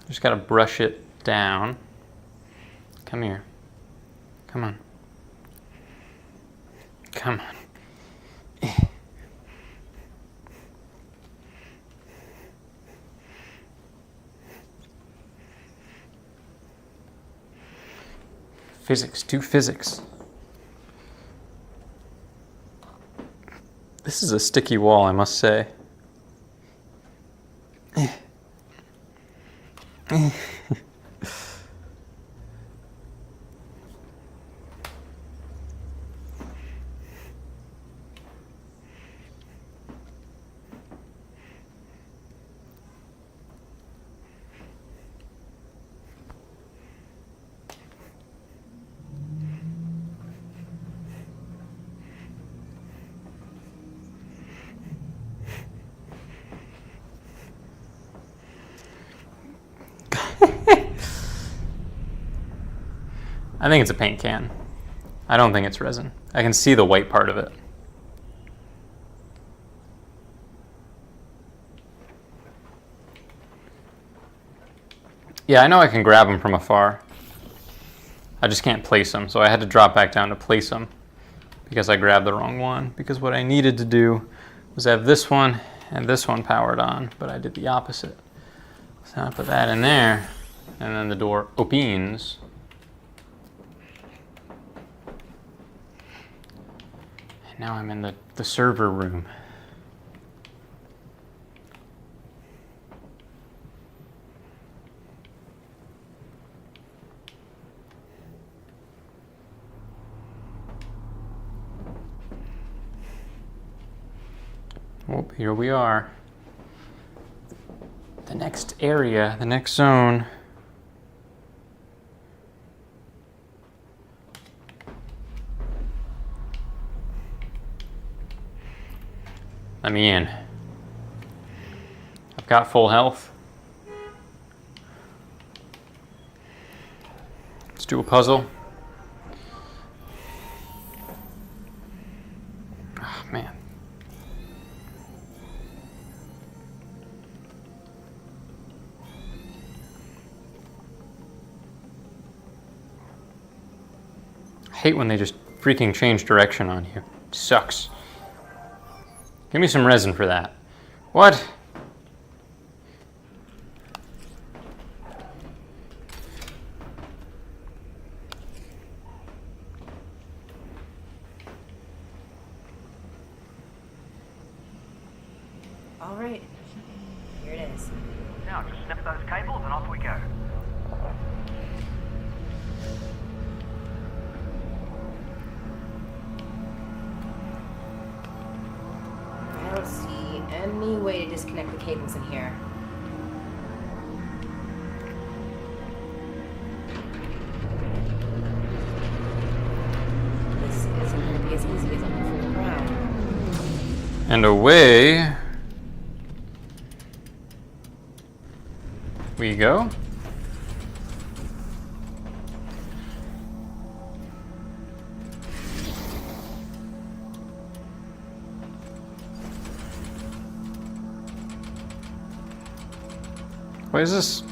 Just gotta brush it down. Come here. Come on. Come on. Physics, do physics. This is a sticky wall, I must say. I think it's a paint can. I don't think it's resin. I can see the white part of it. Yeah, I know I can grab them from afar. I just can't place them, so I had to drop back down to place them because I grabbed the wrong one. Because what I needed to do was have this one and this one powered on, but I did the opposite. So I put that in there, and then the door opens. And now I'm in the server room. Oh, here we are. The next area, the next zone. Let me in. I've got full health. Let's do a puzzle. Oh, man. I hate when they just freaking change direction on you. It sucks. Give me some resin for that. What? All right. Here it is. Now just snip those cables and off we go. I don't see any way to disconnect the cables in here. This isn't going to be as easy as looking for the ground. And away we go. What is this?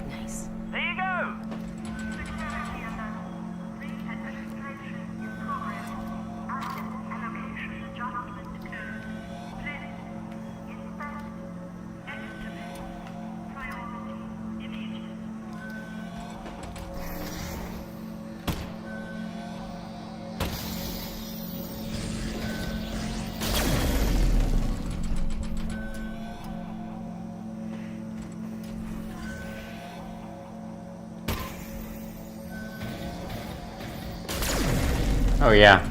Nice. There you go! Oh yeah.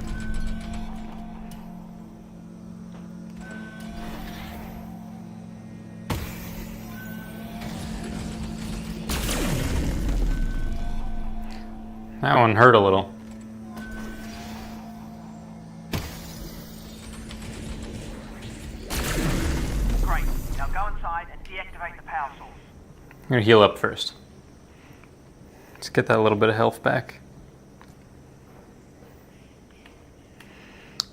That one hurt a little. Great. Now go inside and deactivate the power source. I'm gonna heal up first. Let's get that little bit of health back.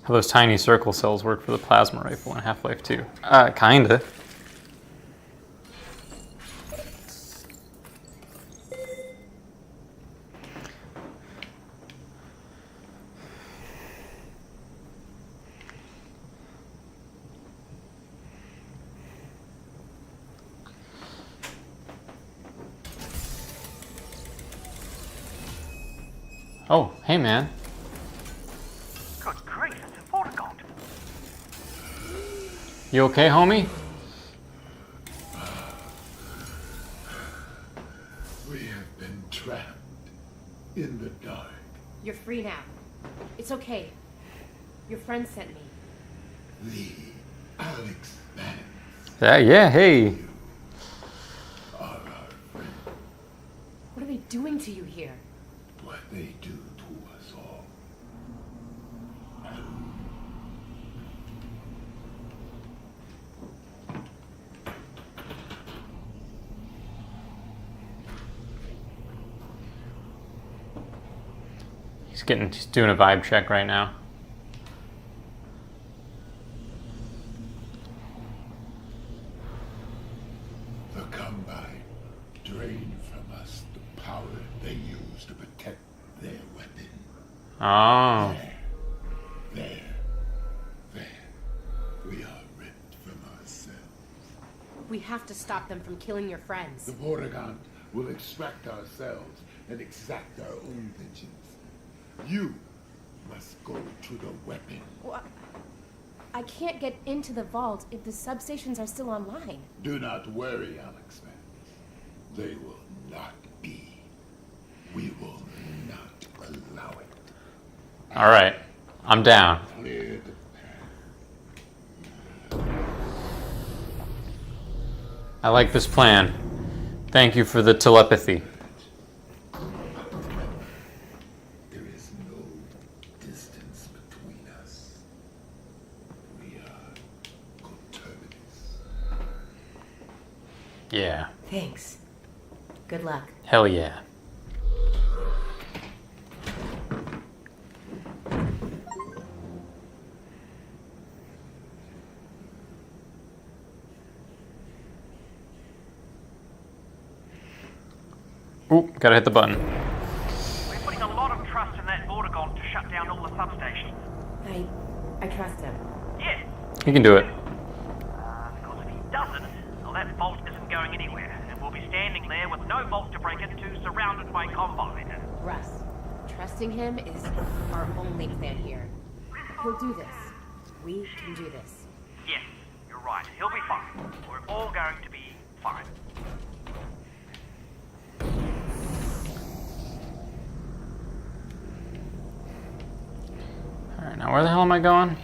How those tiny circle cells work for the plasma rifle in Half-Life 2. Kinda. Oh, hey man. Good grief, it's a Vortigaunt. You okay, homie? We have been trapped in the dark. You're free now. It's okay. Your friend sent me. The Alyx man Yeah, hey. are our friend. What are they doing to you here? What they do to us all. He's doing a vibe check right now. The Combine drain from us the power they use to protect their weapon. Oh. There. We are ripped from ourselves. We have to stop them from killing your friends. The Vortigaunt We'll extract ourselves and exact our own vengeance. You must go to the weapon. Well, I can't get into the vault if the substations are still online. Do not worry, Alyx. They will not be. We will not allow it. All right, I'm down. Clear the path. I like this plan. Thank you for the telepathy. There is no distance between us. We are coterminous. Yeah. Thanks. Good luck. Hell yeah. Ooh, gotta hit the button. We're putting a lot of trust in that Vortigaunt to shut down all the substations. I trust him. Yeah, You can do it. because if he doesn't, well, that vault isn't going anywhere, and we'll be standing there with no vault to break into, surrounded by Combine. Russ, trusting him is our only plan here. He'll do this. We can do this. Yes, you're right. He'll be fine. We're all going to be fine. Alright, now where the hell am I going?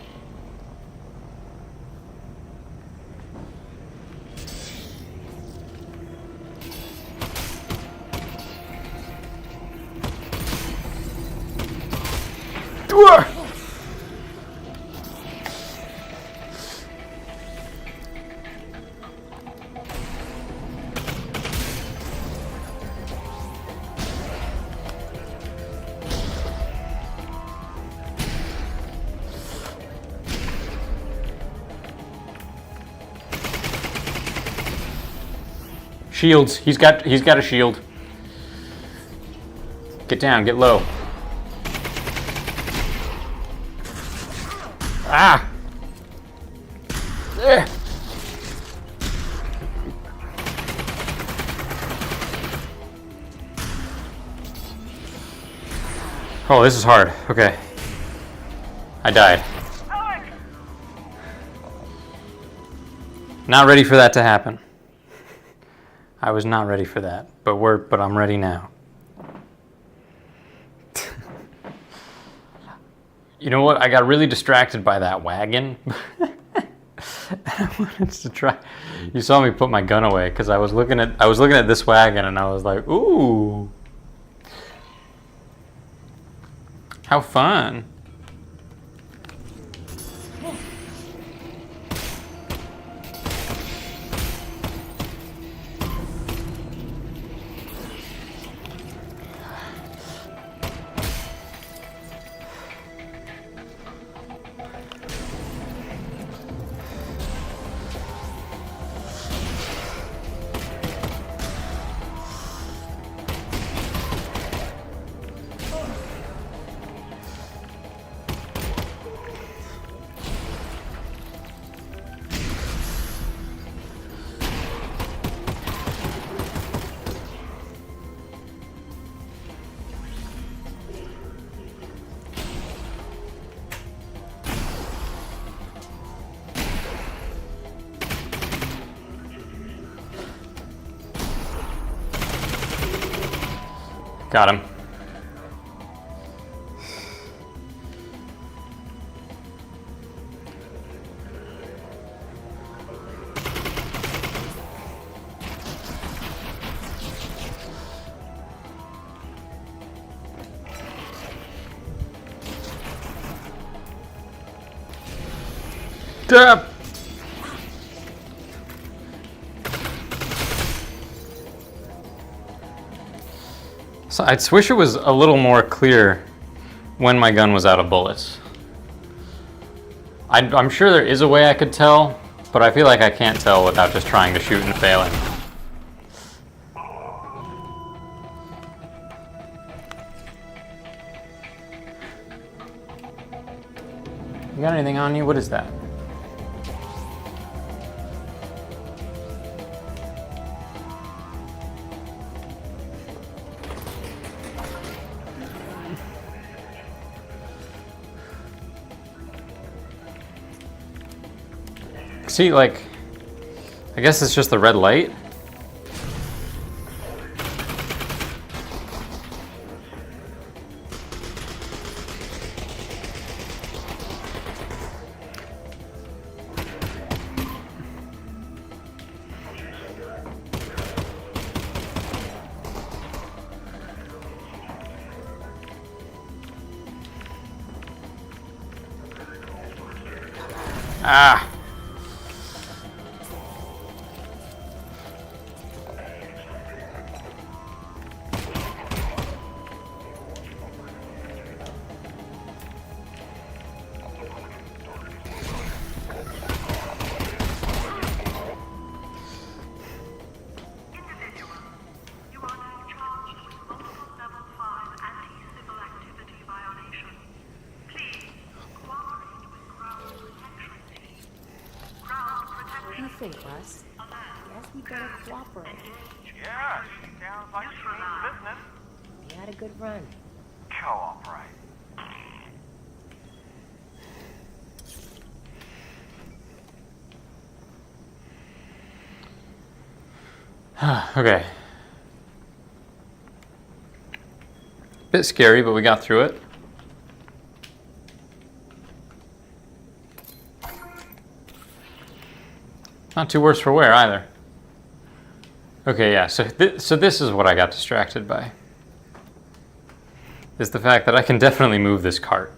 Shields. He's got a shield. Get down, get low. Ah! Eh. Oh, this is hard. Okay. I died. Alyx! Not ready for that to happen. I was not ready for that, but I'm ready now. You know what? I got really distracted by that wagon. I wanted to try. You saw me put my gun away because I was looking at this wagon and I was like, ooh, how fun. Got him. Dab. So I wish it was a little more clear when my gun was out of bullets. I'm sure there is a way I could tell, but I feel like I can't tell without just trying to shoot and failing. You got anything on you? What is that? See, like, I guess it's just the red light. Ah. You are now charged with multiple level 5 anti-civil activity violation. Please cooperate with ground protection team. Ground protection. What do you think, Russ? Guess we better cooperate. Yeah, sounds like she means business. We had a good run. Cooperate. Okay. Bit scary, but we got through it. Not too worse for wear either. Okay, yeah, so this is what I got distracted by. Is the fact that I can definitely move this cart.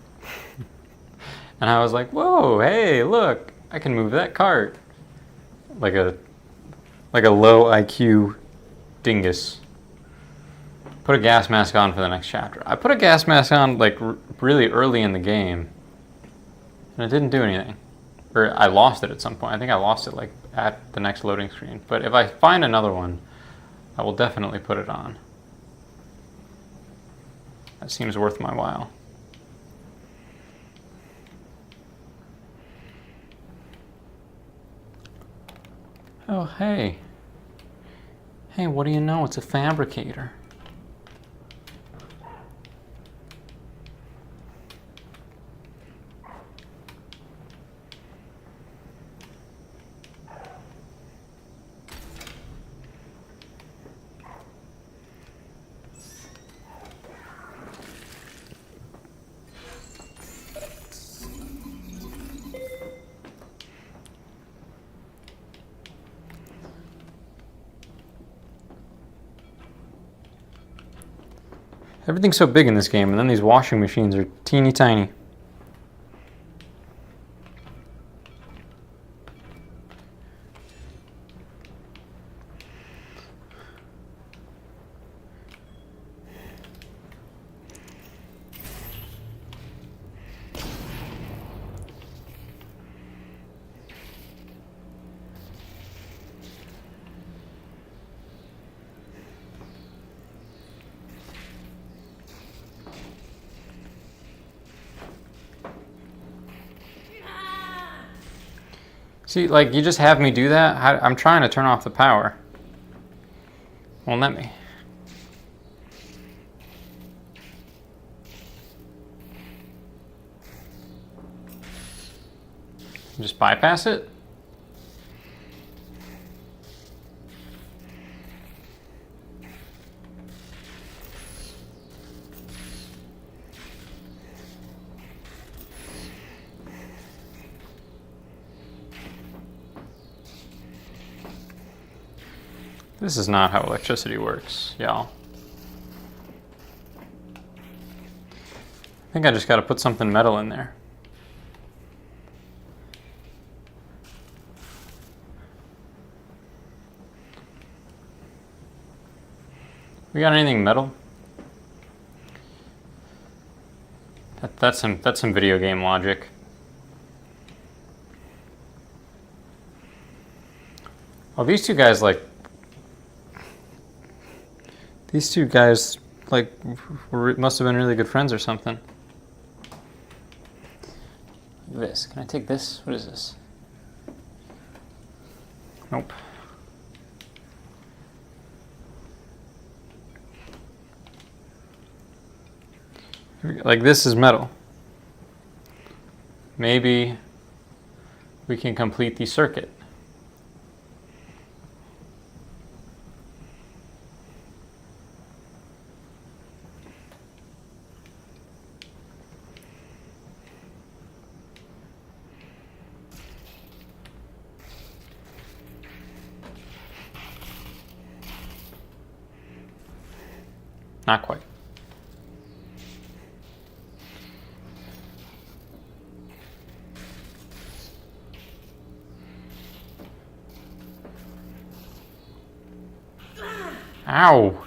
And I was like, whoa, hey, look, I can move that cart. Like a low IQ dingus. Put a gas mask on for the next chapter. I put a gas mask on like really early in the game, and it didn't do anything. Or I lost it at some point. I think I lost it like at the next loading screen. But if I find another one, I will definitely put it on. That seems worth my while. Oh, hey. Hey, what do you know? It's a fabricator. Everything's so big in this game, and then these washing machines are teeny tiny. See, like, you just have me do that? I'm trying to turn off the power. Won't let me. Just bypass it? This is not how electricity works, y'all. I think I just gotta put something metal in there. We got anything metal? That's some video game logic. Oh, these two guys like must have been really good friends or something. This, can I take this? What is this? Nope. Like, this is metal. Maybe we can complete the circuit. Not quite. Ow!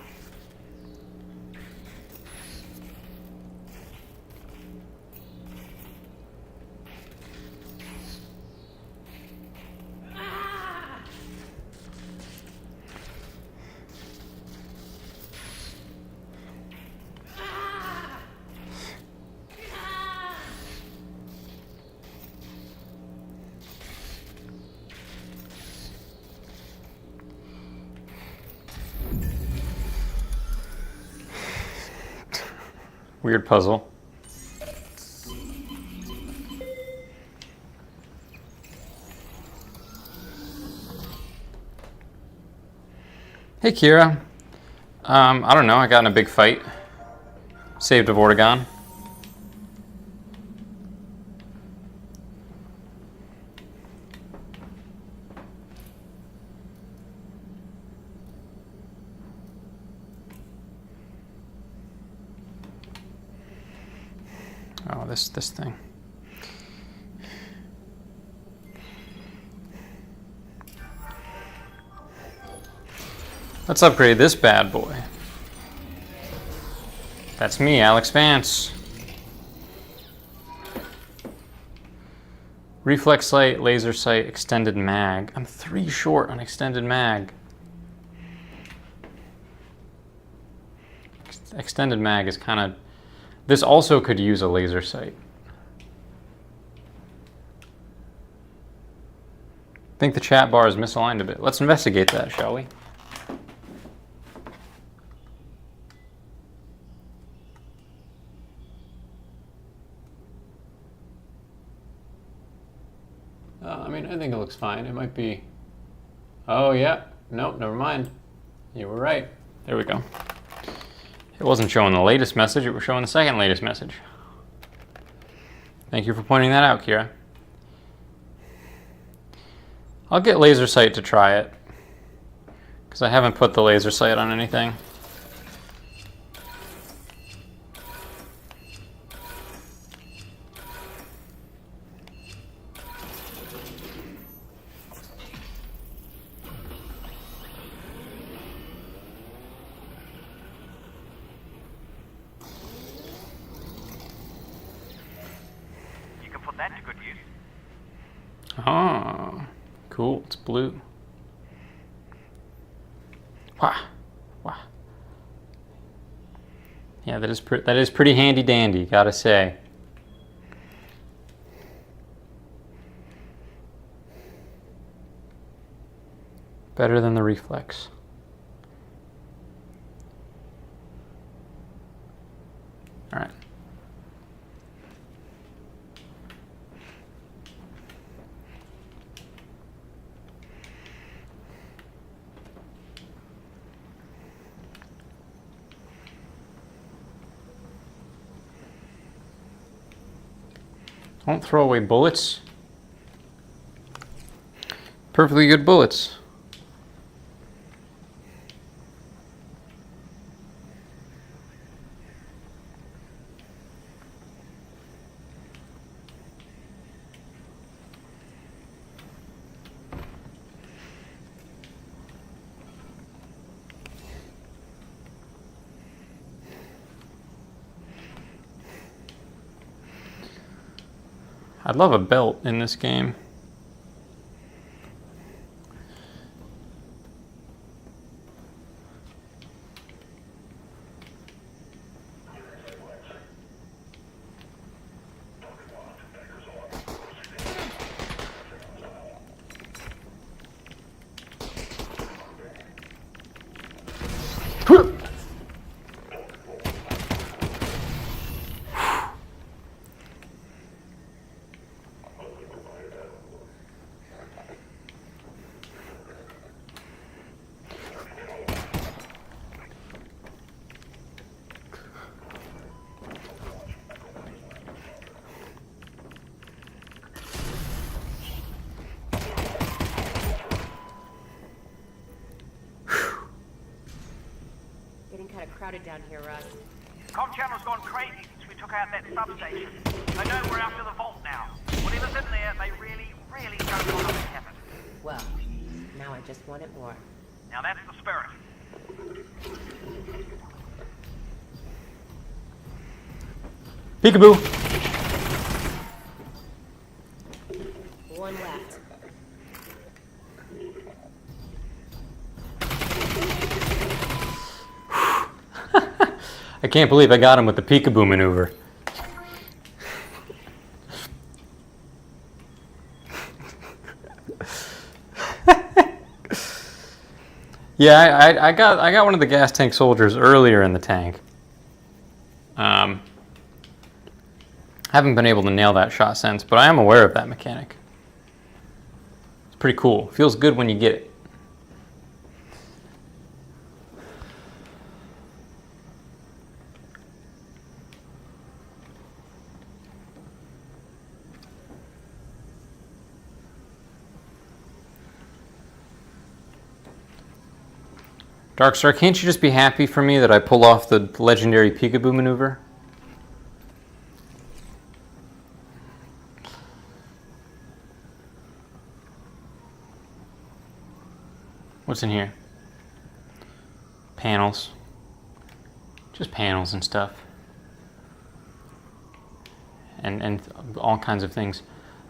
Weird puzzle. Hey Kira. I don't know, I got in a big fight. Saved a Vortigaunt. Oh, this thing. Let's upgrade this bad boy. That's me, Alyx Vance. Reflex sight, laser sight, extended mag. I'm 3 short on extended mag. Extended mag is kind of... This also could use a laser sight. I think the chat bar is misaligned a bit. Let's investigate that, shall we? I mean, I think it looks fine. It might be... Oh, yeah. Nope, never mind. You were right. There we go. It wasn't showing the latest message, it was showing the second latest message. Thank you for pointing that out, Kira. I'll get laser sight to try it, because I haven't put the laser sight on anything. That to good use. Oh, cool. It's blue. Wah, wah. Yeah, that is pretty handy dandy, gotta say. Better than the reflex. All right. Don't throw away bullets. Perfectly good bullets. I'd love a belt in this game. crowded down here, Russ. Com channel's gone crazy since we took out that substation. They know we're after the vault now. Whatever's in there, they really, really don't want us to have it. Well, now I just want it more. Now that's the spirit. Peekaboo! One left. I can't believe I got him with the peekaboo maneuver. Yeah, I got one of the gas tank soldiers earlier in the tank. Haven't been able to nail that shot since, but I am aware of that mechanic. It's pretty cool. Feels good when you get it. Darkstar, can't you just be happy for me that I pull off the legendary peekaboo maneuver? What's in here? Panels. Just panels and stuff. And all kinds of things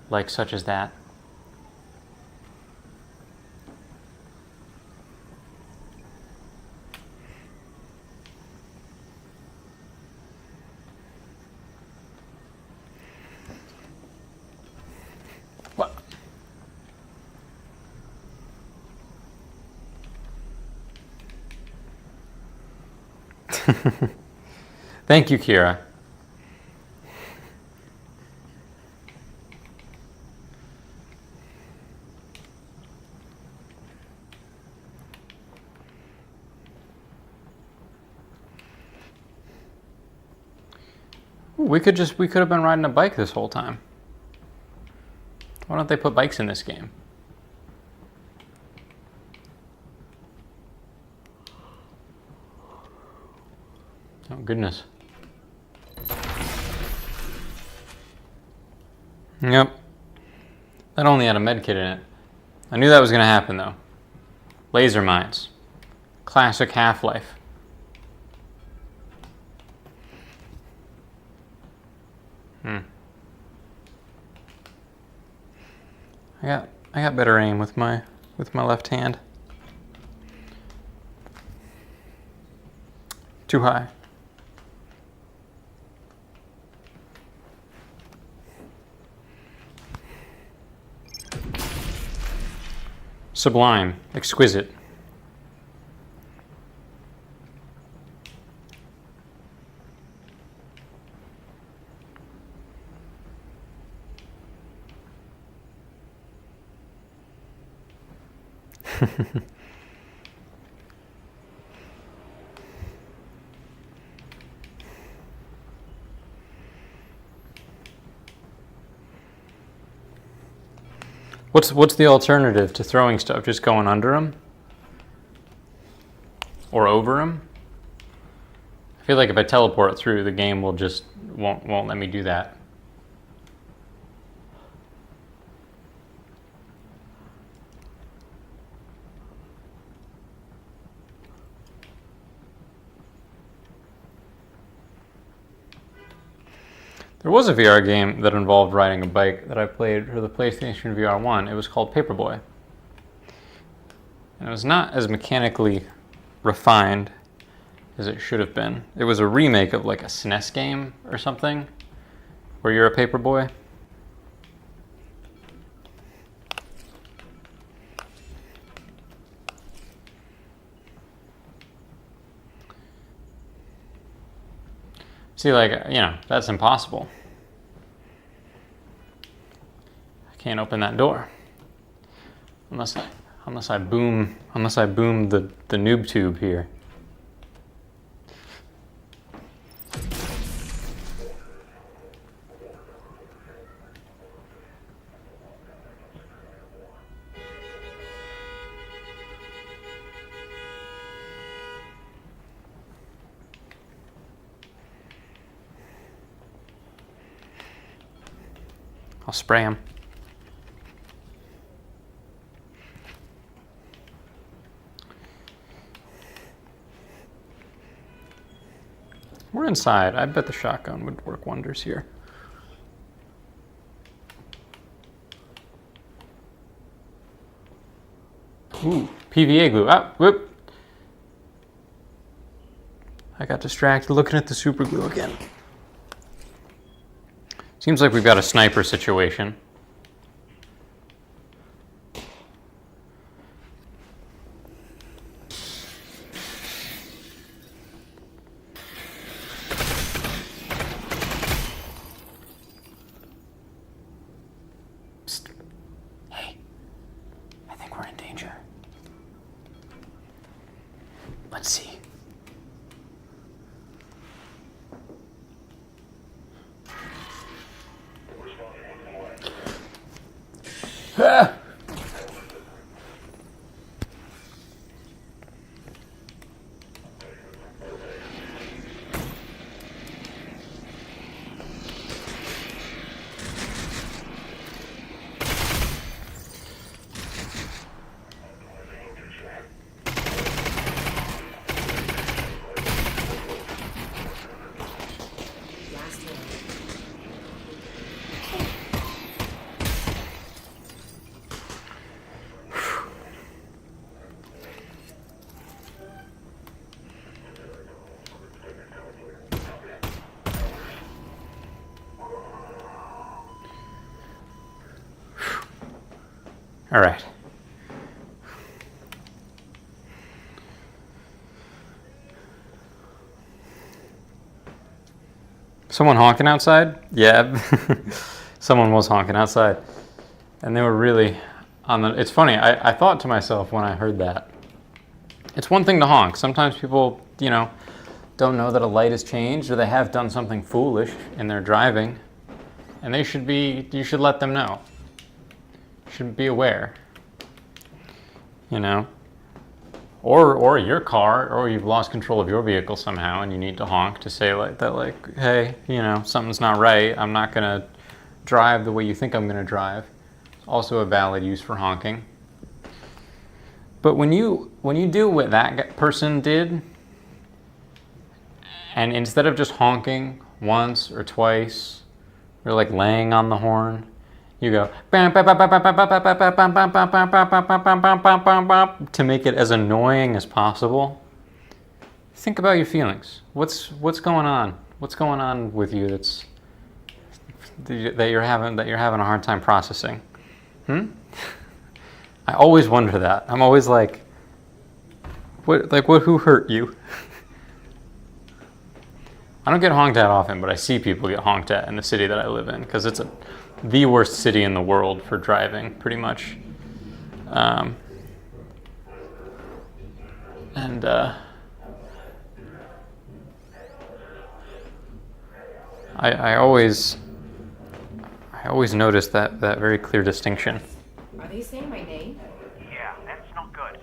like such as that. What? Thank you, Kira. We could have been riding a bike this whole time. Why don't they put bikes in this game? Oh goodness. Yep. That only had a medkit in it. I knew that was going to happen though. Laser mines. Classic Half-Life. I got better aim with my left hand. Too high. Sublime, exquisite. What's the alternative to throwing stuff? Just going under them? Or over them? I feel like if I teleport through, the game will just won't let me do that. There was a VR game that involved riding a bike that I played for the PlayStation VR 1. It was called Paperboy. And it was not as mechanically refined as it should have been. It was a remake of like a SNES game or something, where you're a paperboy. See, like, you know, that's impossible. I can't open that door unless I boom the noob tube here. I'll spray him. We're inside. I bet the shotgun would work wonders here. Ooh, PVA glue. Ah, whoop. I got distracted looking at the super glue again. Seems like we've got a sniper situation. Psst. Hey, I think we're in danger. Let's see. Ah! Last one. All right. Someone honking outside? Yeah, someone was honking outside. And they were really on the, it's funny, I thought to myself when I heard that, it's one thing to honk. Sometimes people, you know, don't know that a light has changed or they have done something foolish in their driving. And they should be, you should let them know. You should be aware. You know? Or your car, or you've lost control of your vehicle somehow and you need to honk to say like that, like, hey, you know, something's not right. I'm not gonna drive the way you think I'm gonna drive. It's also a valid use for honking. But when you do what that person did, and instead of just honking once or twice, or like laying on the horn, you go to make it as annoying as possible. Think about your feelings. What's going on? What's going on with you that you're having a hard time processing? I always wonder that. I'm always like, who hurt you? I don't get honked at often, but I see people get honked at in the city that I live in because it's the worst city in the world for driving, pretty much. I always notice that very clear distinction. Are they saying my name? Yeah, that's not good.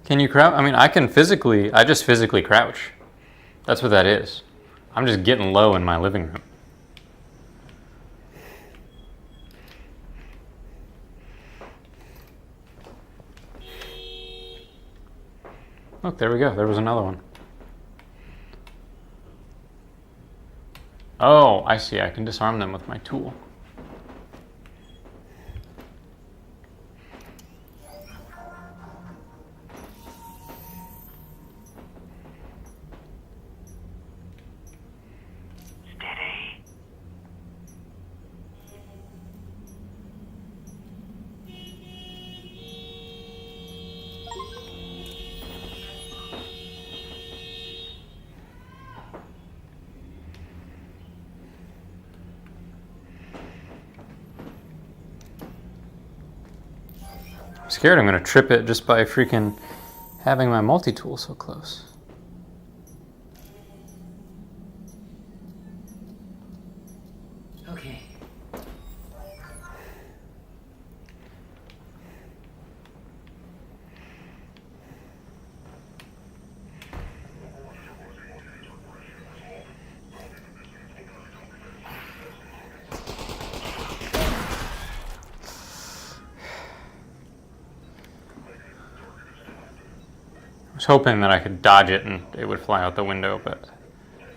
Can you crouch? I mean, I just physically crouch. That's what that is. I'm just getting low in my living room. Look, there we go. There was another one. Oh, I see. I can disarm them with my tool. Steady. I'm scared I'm gonna trip it just by freaking having my multi-tool so close. Okay. hoping that I could dodge it and it would fly out the window, but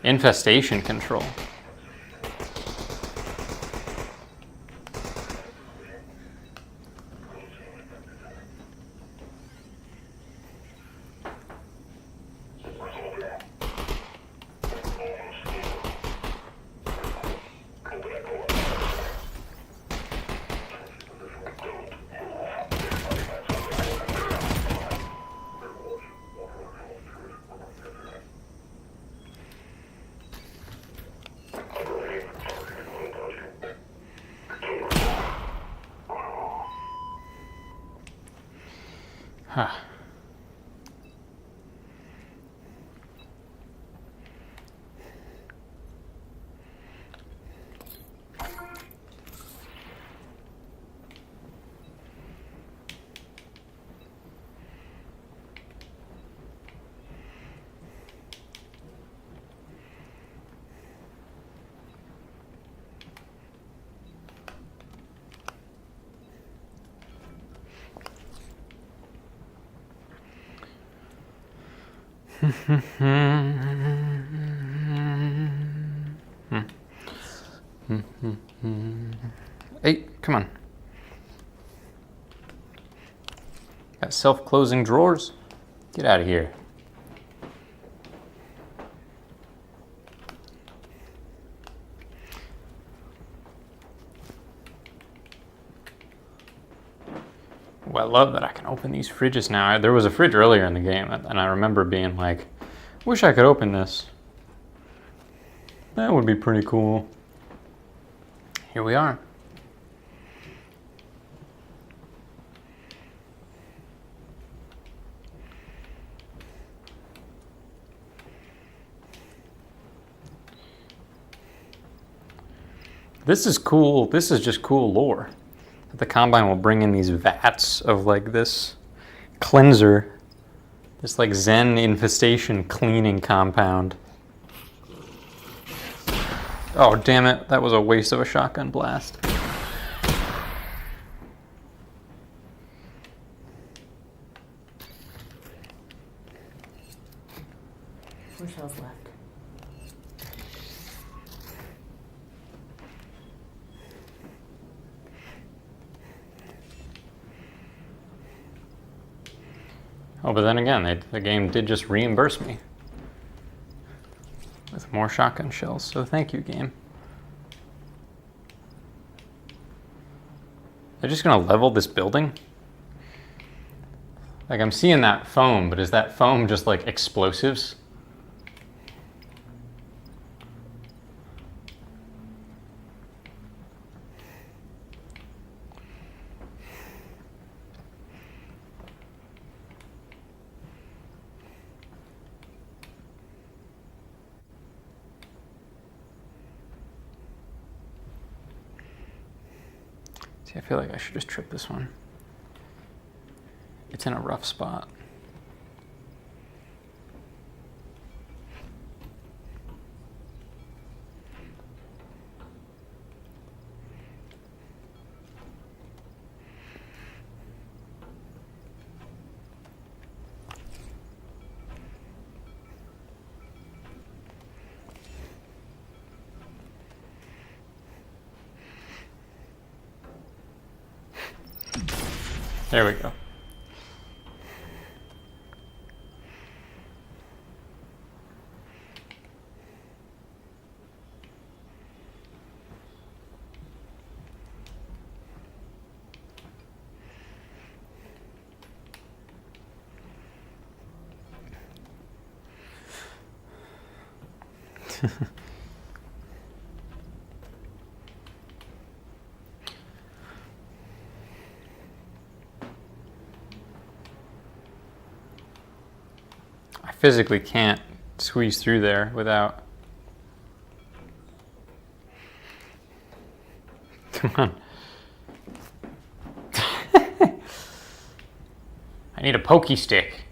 infestation control. Huh. Hey, come on. Got self-closing drawers? Get out of here. Well, I love that I can open these fridges now. There was a fridge earlier in the game, and I remember being like, wish I could open this. That would be pretty cool. Here we are. This is cool. This is just cool lore. The Combine will bring in these vats of like this cleanser, this like Zen infestation cleaning compound. Oh, damn it. That was a waste of a shotgun blast. Four shells left. Oh, but then again, the game did just reimburse me with more shotgun shells, so thank you, game. They're just gonna level this building? Like, I'm seeing that foam, but is that foam just like explosives? See, I feel like I should just trip this one. It's in a rough spot. There we go. I physically can't squeeze through there without... Come on. I need a pokey stick.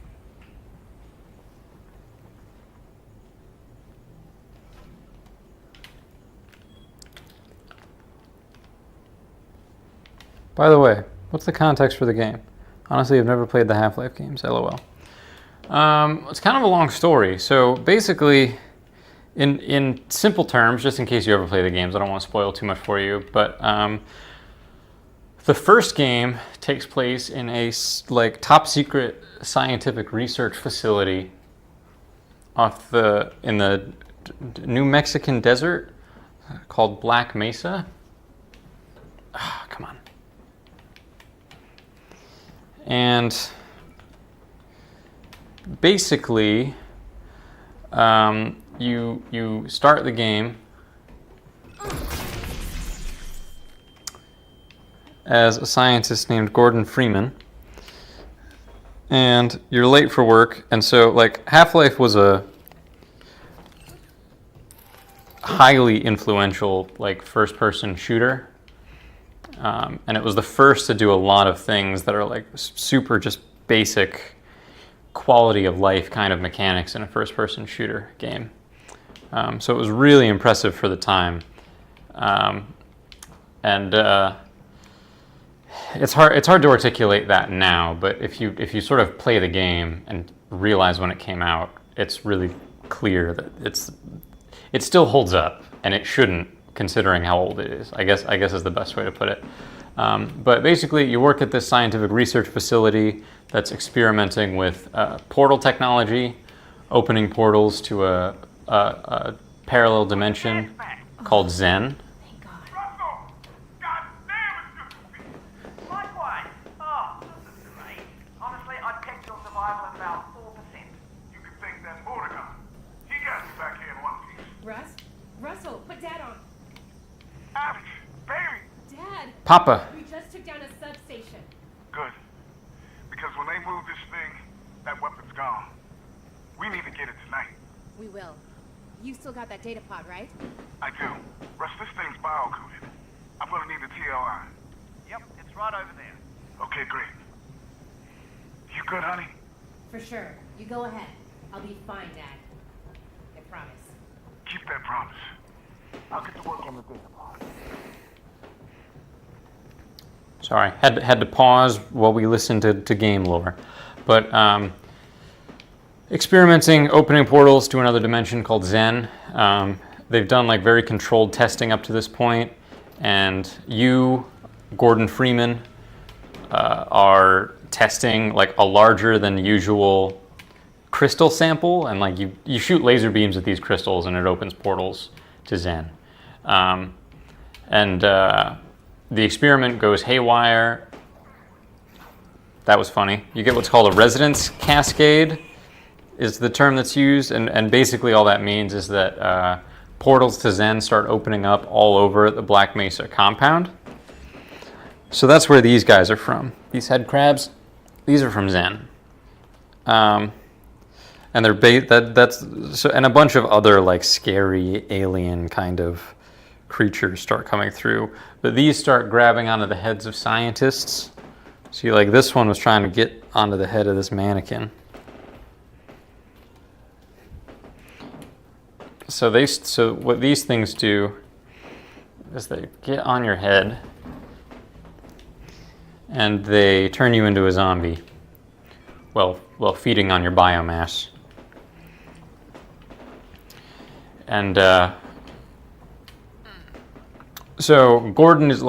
By the way, what's the context for the game? Honestly, I've never played the Half-Life games, LOL. It's kind of a long story. So basically, in simple terms, just in case you ever play the games, I don't want to spoil too much for you, but the first game takes place in a top secret scientific research facility in the New Mexican desert called Black Mesa. Come on. And basically, you start the game as a scientist named Gordon Freeman, and you're late for work, and so Half-Life was a highly influential first-person shooter, and it was the first to do a lot of things that are super just basic quality of life kind of mechanics in a first-person shooter game. So it was really impressive for the time, and it's hard to articulate that now. But if you sort of play the game and realize when it came out, it's really clear that it still holds up, and it shouldn't, considering how old it is. I guess is the best way to put it. But basically, you work at this scientific research facility that's experimenting with portal technology, opening portals to a parallel dimension called Zen. Thank God. Russell! God damn, it's good to see you. Likewise. Oh, this is great. Honestly, I'd pegged your survival at about 4%. You can thank that Mordecai. He got me back here in one piece. Russell, put Dad on. Alyx, baby. Dad, Papa. we just took down a substation. Good. Because when they move this thing, that weapon's gone. We need to get it tonight. We will. You still got that data pod, right? I do. Russ, this thing's bio-coded. I'm gonna need the TLI. Yep, it's right over there. Okay, great. You good, honey? For sure. You go ahead. I'll be fine, Dad. I promise. Keep that promise. I'll get to work on the data pod. Sorry, had to pause while we listened to game lore, but experimenting, opening portals to another dimension called Zen. They've done very controlled testing up to this point, and you, Gordon Freeman, are testing a larger than usual crystal sample, and you shoot laser beams at these crystals, and it opens portals to Zen. The experiment goes haywire. That was funny. You get what's called a resonance cascade, is the term that's used, and basically all that means is that portals to Zen start opening up all over the Black Mesa compound. So that's where these guys are from. These head crabs, these are from Zen. And they're and a bunch of other scary alien kind of creatures start coming through, but these start grabbing onto the heads of scientists. See, this one was trying to get onto the head of this mannequin. So what these things do is they get on your head and they turn you into a zombie. Well, feeding on your biomass. And so Gordon is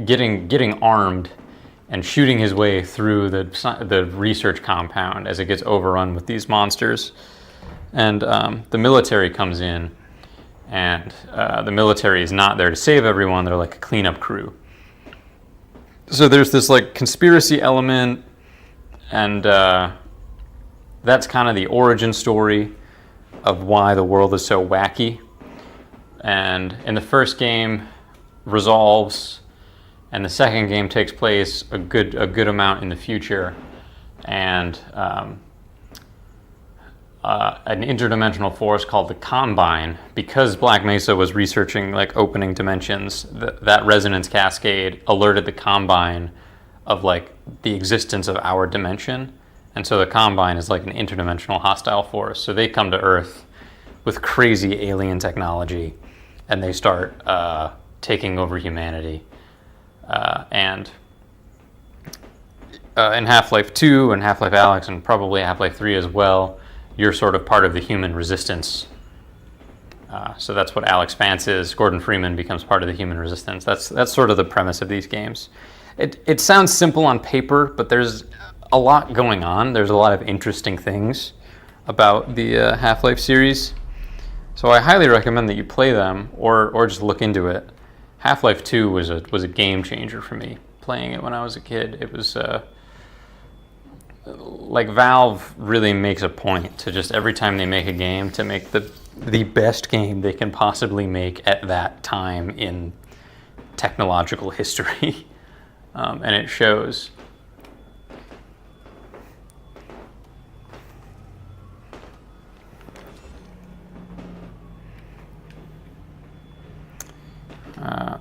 getting armed and shooting his way through the research compound as it gets overrun with these monsters. And the military comes in, and the military is not there to save everyone. They're like a cleanup crew. So there's this conspiracy element, and that's kind of the origin story of why the world is so wacky. And in the first game resolves, and the second game takes place a good amount in the future, and an interdimensional force called the Combine, because Black Mesa was researching opening dimensions, that resonance cascade alerted the Combine of the existence of our dimension, and so the Combine is an interdimensional hostile force. So they come to Earth with crazy alien technology, and they start taking over humanity. And in Half-Life 2 and Half-Life Alyx and probably Half-Life 3 as well, you're sort of part of the human resistance. So that's what Alyx Vance is. Gordon Freeman becomes part of the human resistance. That's sort of the premise of these games. It sounds simple on paper, but there's a lot going on. There's a lot of interesting things about the Half-Life series. So I highly recommend that you play them or just look into it. Half-Life 2 was a game changer for me, playing it when I was a kid. It was like Valve really makes a point to just every time they make a game to make the best game they can possibly make at that time in technological history. And it shows. I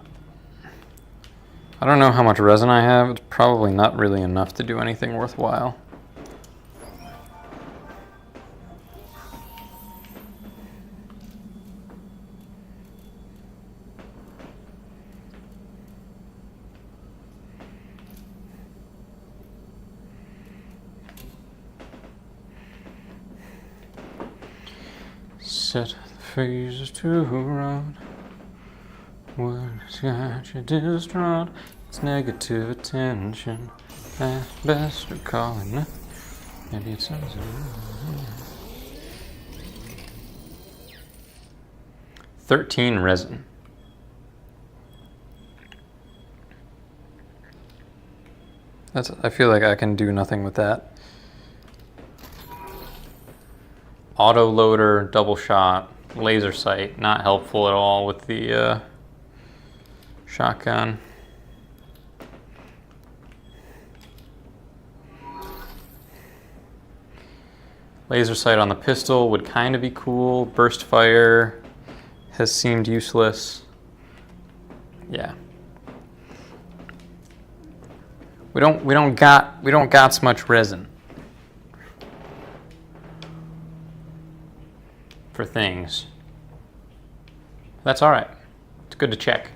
don't know how much resin I have. It's probably not really enough to do anything worthwhile. Set the phases to run. What's got you distraught? It's negative attention. At best, we're calling it. Maybe it sounds. 13 resin. I feel like I can do nothing with that. Auto loader, double shot, laser sight, not helpful at all with the shotgun. Laser sight on the pistol would kind of be cool. Burst fire has seemed useless. Yeah. We don't got so much resin for things. That's all right. It's good to check.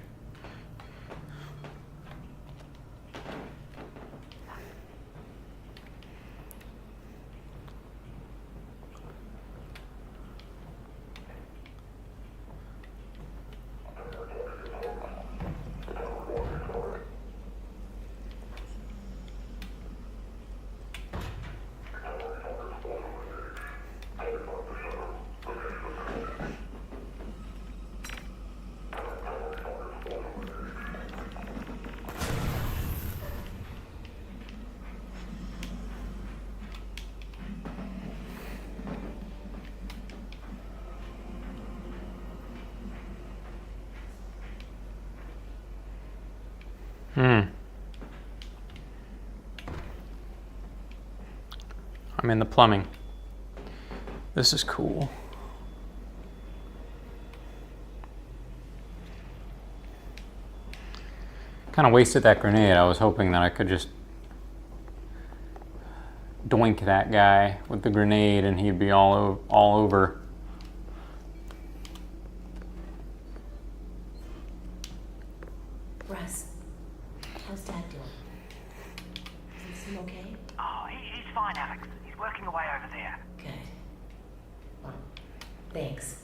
I'm in the plumbing. This is cool. Kind of wasted that grenade. I was hoping that I could just doink that guy with the grenade and he'd be all over. Russ, how's Dad doing? Does he seem okay? Oh, he's fine, Alyx. He's working away over there. Good. Well, thanks.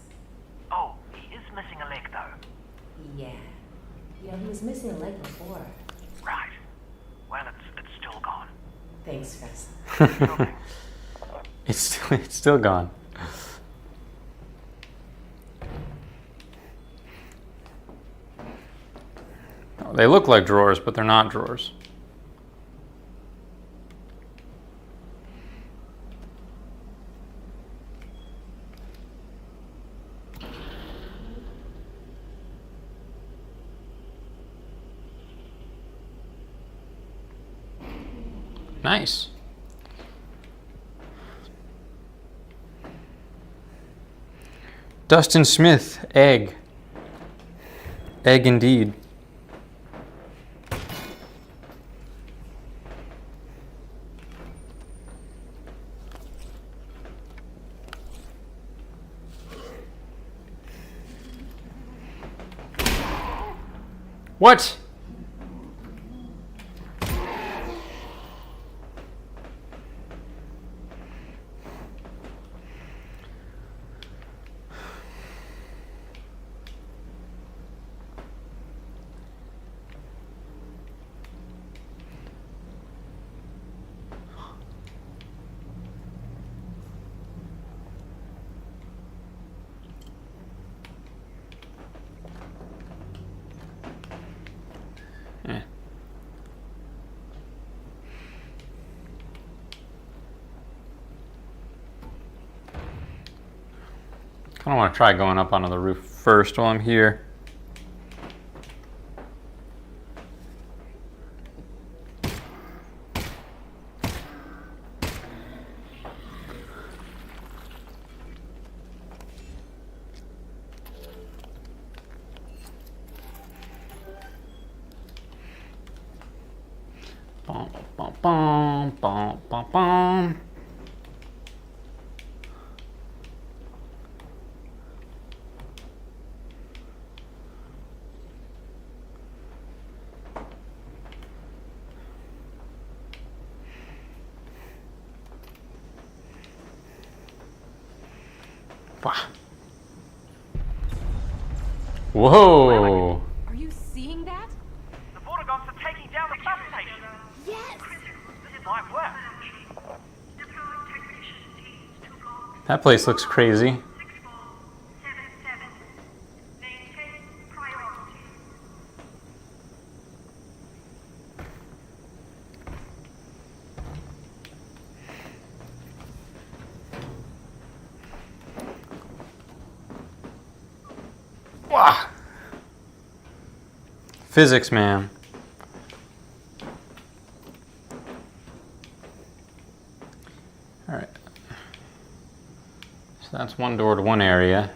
Oh, he is missing a leg, though. Yeah. You know, he was missing a leg before. Right. Well, it's still gone. Thanks, Russ. Okay. It's still gone. They look like drawers, but they're not drawers. Nice. Dustin Smith, egg. Egg indeed. What? I don't want to try going up onto the roof first while I'm here. Bum, bum, bum, bum, bum, bum. Wow. Whoa! Are you seeing that? The border guards are taking down the substation. Yes! This might work. Deploying technician teams to block That place looks crazy. 6477. Maintain priority. Wow. Physics, man. All right. So that's one door to one area.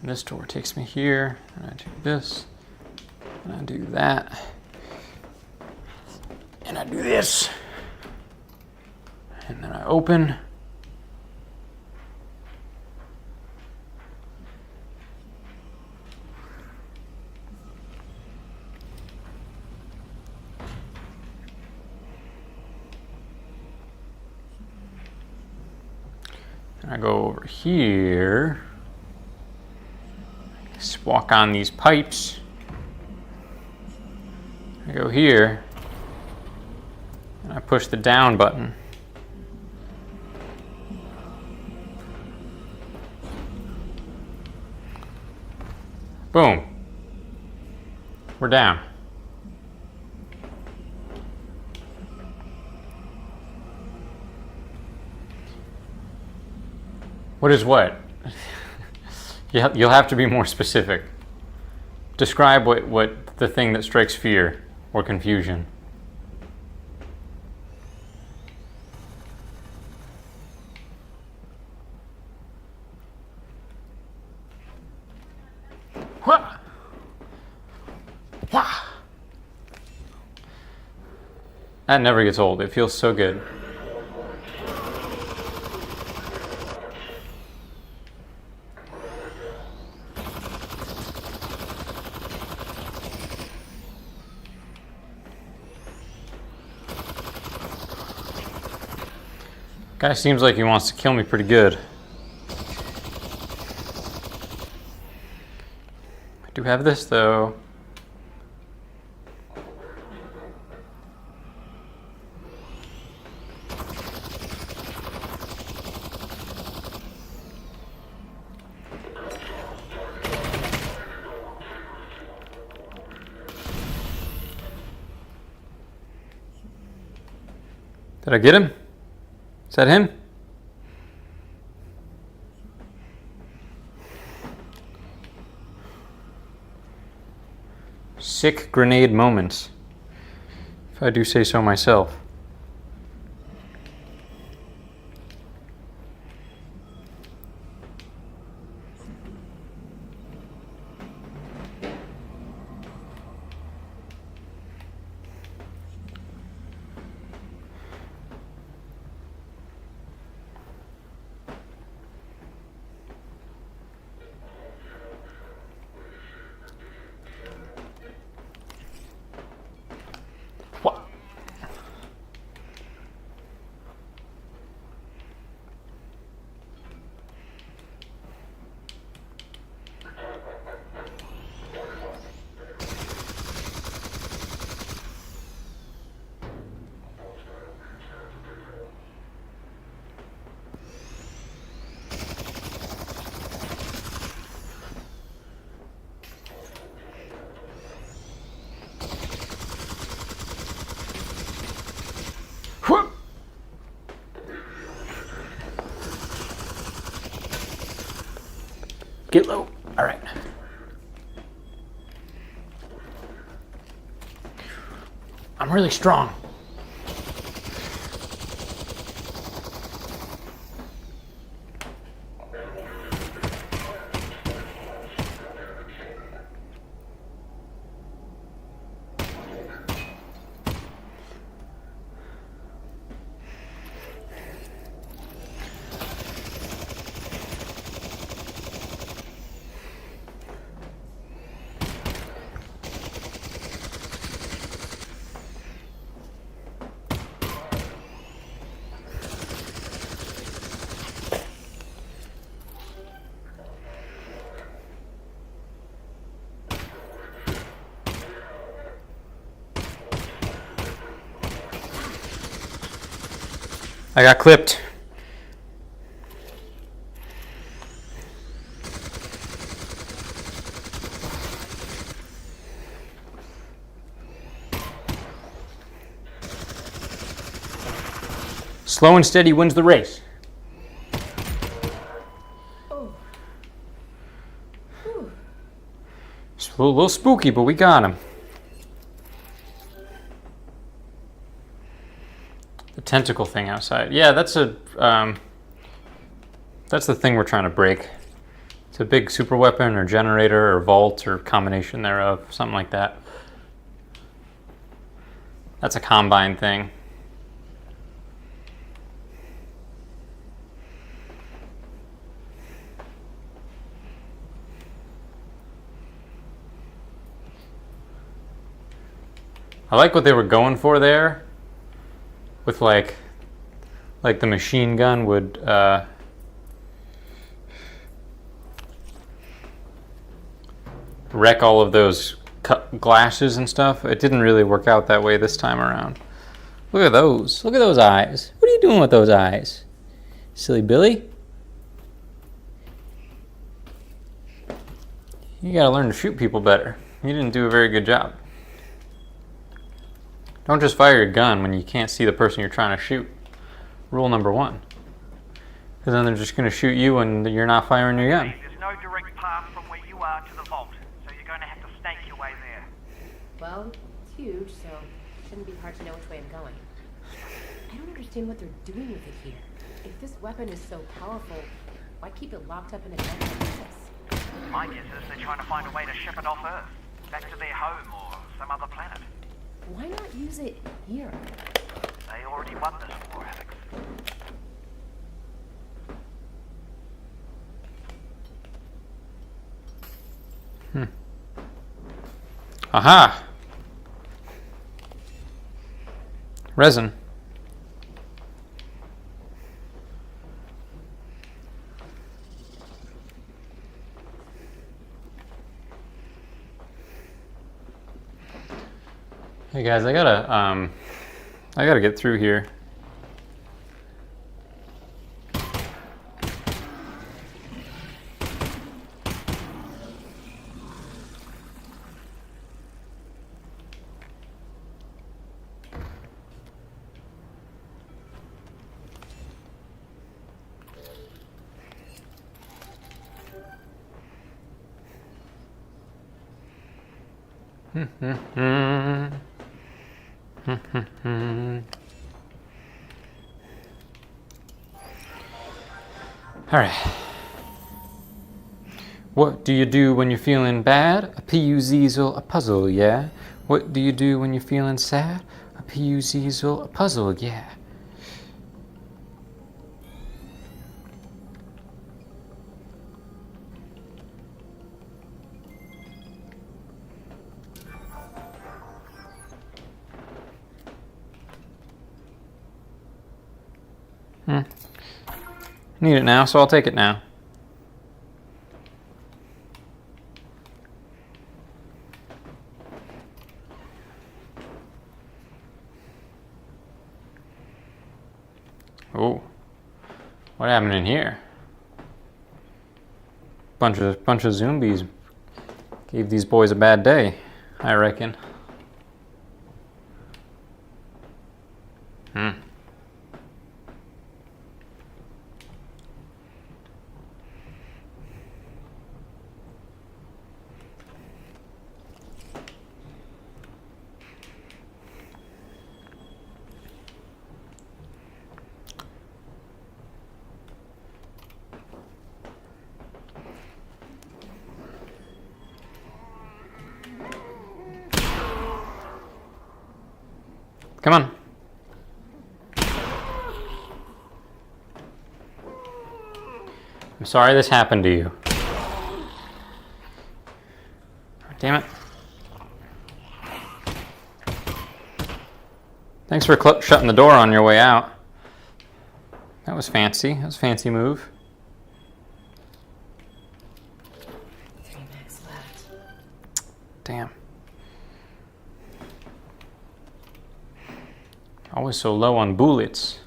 And this door takes me here, and I do this, and I do that, and I do this, and then I open. And I go over here, just walk on these pipes. I go here, and I push the down button. Boom. We're down. What is what? You'll have to be more specific. Describe what the thing that strikes fear or confusion. What? What? That never gets old. It feels so good. Guy seems like he wants to kill me pretty good. I do have this though. Did I get him? Is that him? Sick grenade moments, if I do say so myself. Get low. All right. I'm really strong. I got clipped. Slow and steady wins the race. Oh. It's a little spooky, but we got him. The tentacle thing outside. Yeah, that's the thing we're trying to break. It's a big super weapon or generator or vault or combination thereof, something like that. That's a combine thing. I like what they were going for there. With like the machine gun would wreck all of those glasses and stuff. It didn't really work out that way this time around. Look at those. Look at those eyes. What are you doing with those eyes? Silly Billy? You gotta learn to shoot people better. You didn't do a very good job. Don't just fire your gun when you can't see the person you're trying to shoot. Rule number 1. Because then they're just going to shoot you when you're not firing your gun. There's no direct path from where you are to the vault, so you're going to have to snake your way there. Well, it's huge, so it shouldn't be hard to know which way I'm going. I don't understand what they're doing with it here. If this weapon is so powerful, why keep it locked up in a dungeon like this? My guess is they're trying to find a way to ship it off Earth, back to their home or some other planet. Why not use it here? They already won this war, Alyx. Aha! Resin. Hey guys, I gotta get through here. All right. What do you do when you're feeling bad? A puzzle, a puzzle, yeah. What do you do when you're feeling sad? A puzzle, a puzzle, yeah. Need it now, so I'll take it now. Oh, what happened in here? Bunch of zombies gave these boys a bad day, I reckon. Come on. I'm sorry this happened to you. Damn it. Thanks for shutting the door on your way out. That was fancy. That was a fancy move. 3 max left. Damn. Always so low on bullets.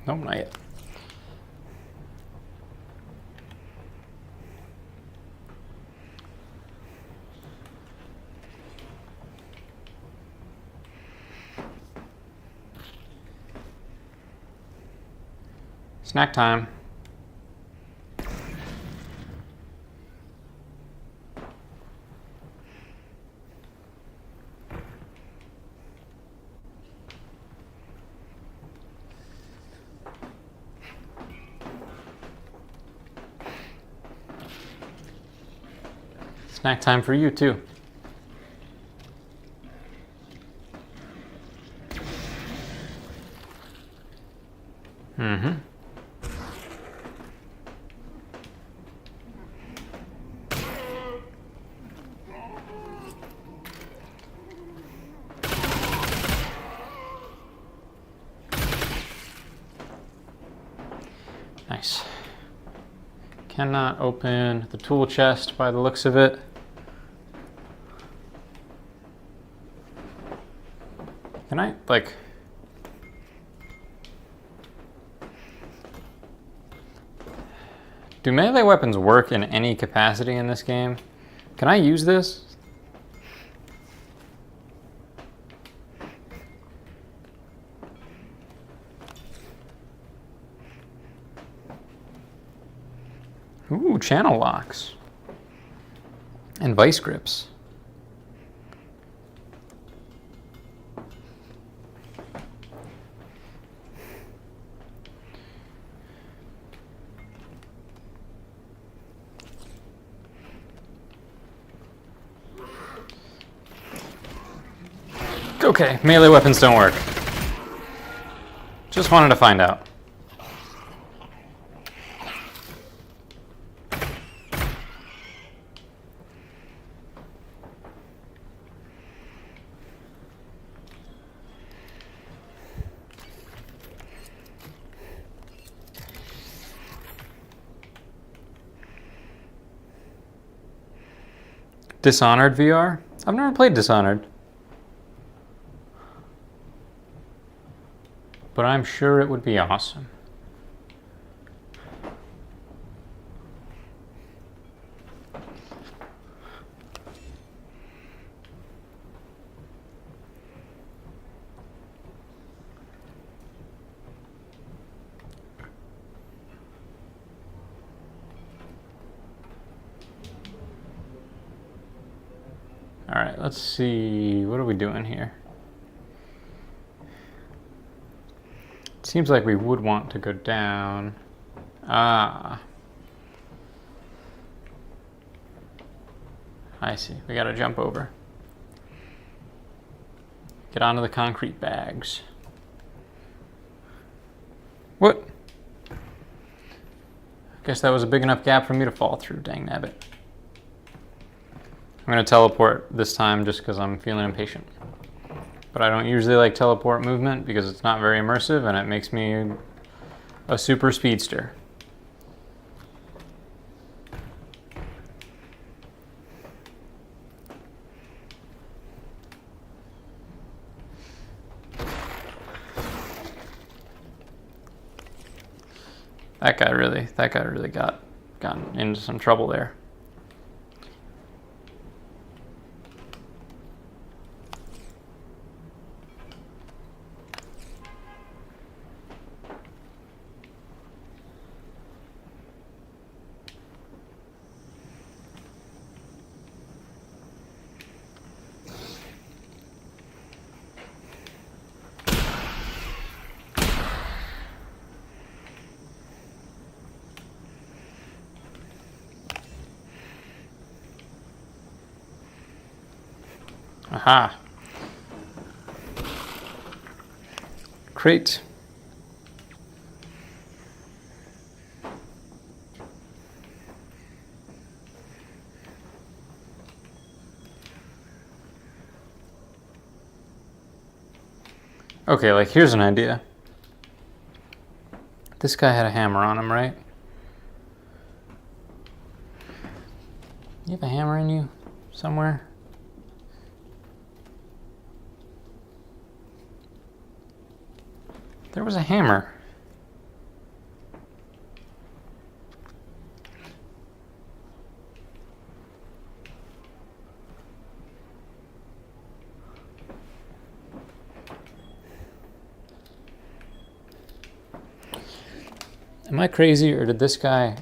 Nope, not yet. Snack time. Snack time for you too. Mm-hmm. Nice. Cannot open the tool chest by the looks of it. Can I, like... Do melee weapons work in any capacity in this game? Can I use this? Ooh, channel locks. And vice grips. Okay, melee weapons don't work. Just wanted to find out. Dishonored VR? I've never played Dishonored. But I'm sure it would be awesome. All right, let's see. What are we doing here? Seems like we would want to go down. Ah. I see. We gotta jump over. Get onto the concrete bags. What? Guess that was a big enough gap for me to fall through, dang nabbit. I'm gonna teleport this time just because I'm feeling impatient. But I don't usually like teleport movement because it's not very immersive and it makes me a super speedster. That guy really gotten into some trouble there. Aha. Crate. Okay, like here's an idea. This guy had a hammer on him, right? You have a hammer in you somewhere? There was a hammer. Am I crazy, or did this guy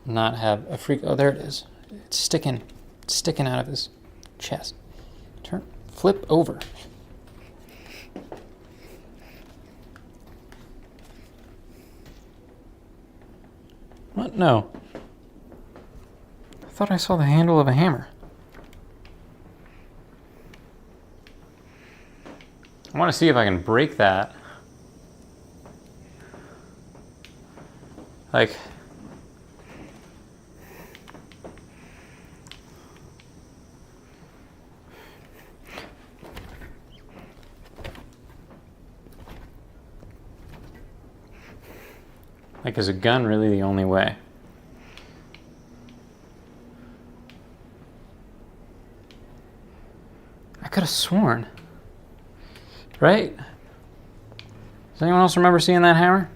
not have a freak? Oh, there it is. It's sticking out of his chest. Turn, flip over. What? No. I thought I saw the handle of a hammer. I want to see if I can break that. Like, is a gun really the only way? I could have sworn. Right? Does anyone else remember seeing that hammer?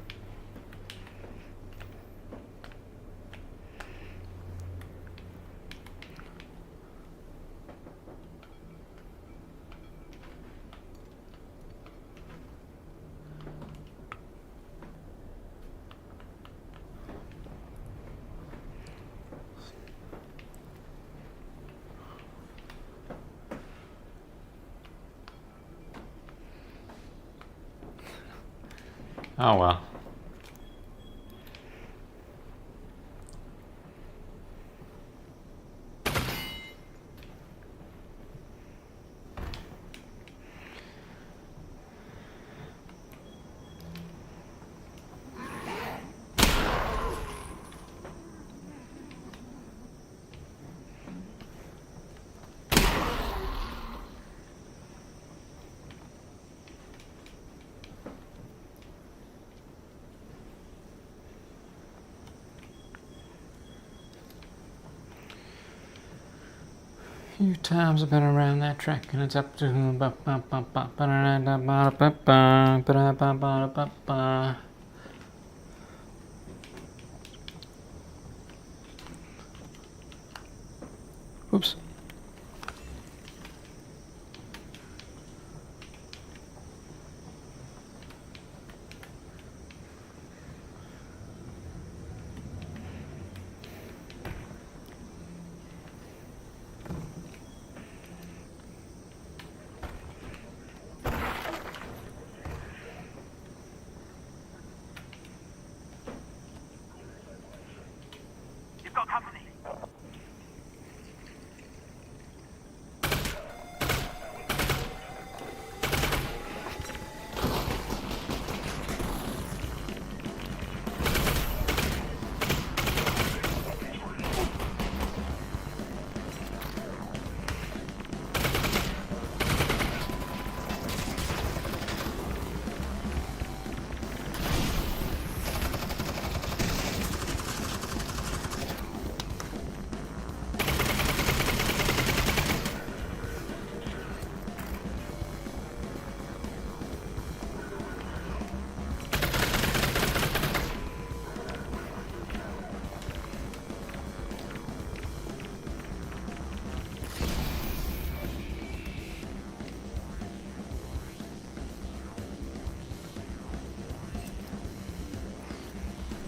Oh well. Few times I've been around that track, and it's up to oops. You've got company.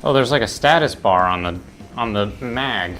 Oh, there's like a status bar on the mag.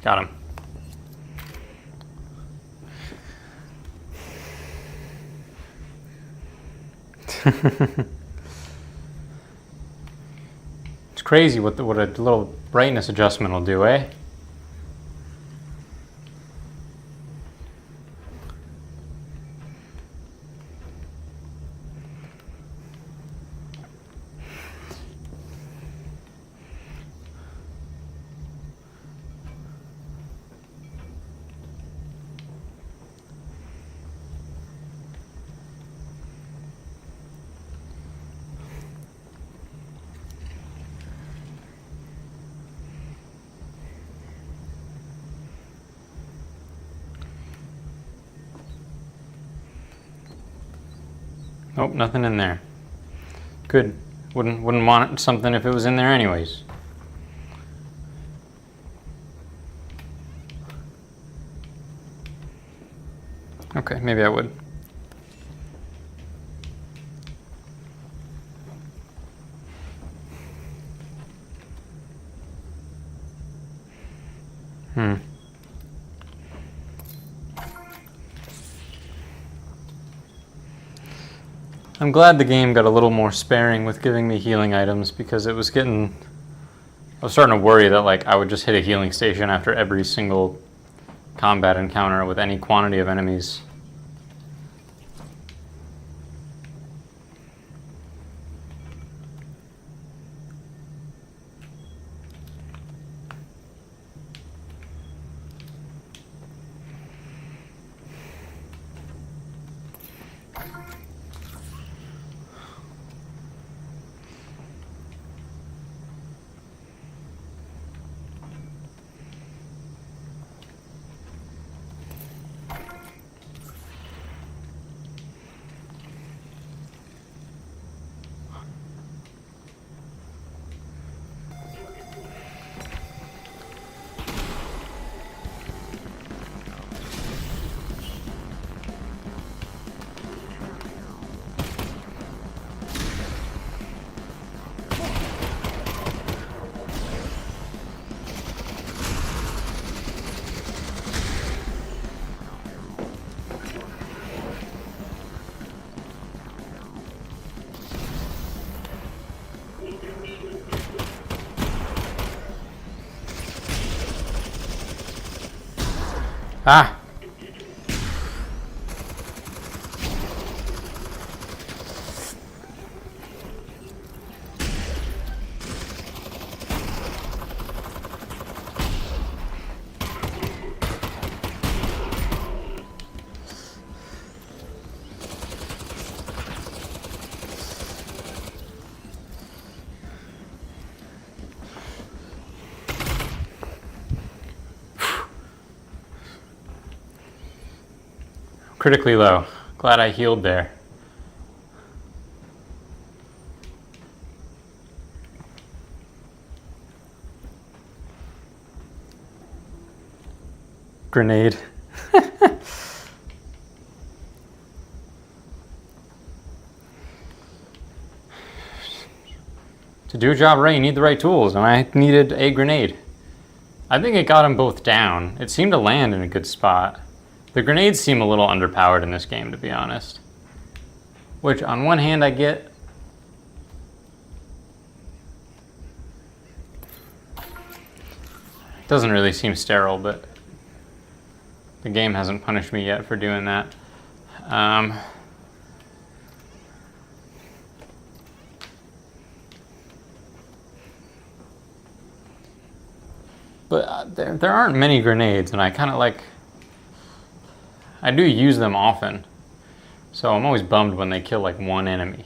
Got him. It's crazy what a little brightness adjustment will do, eh? Nope, nothing in there. Good. Wouldn't want something if it was in there anyways. Okay, maybe I would. I'm glad the game got a little more sparing with giving me healing items, because it was getting... I was starting to worry that like I would just hit a healing station after every single combat encounter with any quantity of enemies. Ah! Critically low. Glad I healed there. Grenade. To do a job right, you need the right tools, and I needed a grenade. I think it got them both down. It seemed to land in a good spot. The grenades seem a little underpowered in this game, to be honest. Which, on one hand, I get. Doesn't really seem sterile, but the game hasn't punished me yet for doing that. But there aren't many grenades, and I kind of like... I do use them often, so I'm always bummed when they kill like one enemy.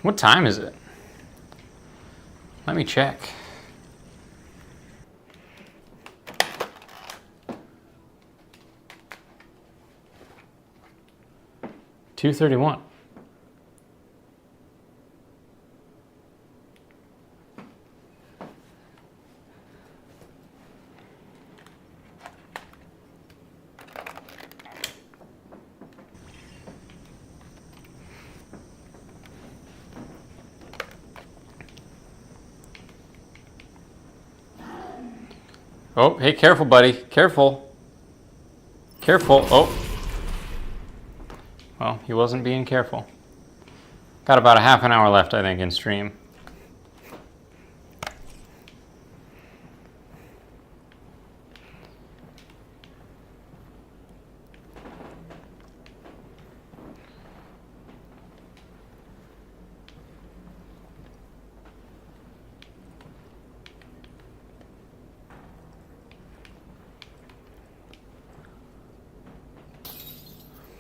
What time is it? Let me check. 231. Oh, hey, careful, buddy. Careful. Careful. Oh. Well, he wasn't being careful. Got about a half an hour left, I think, in stream.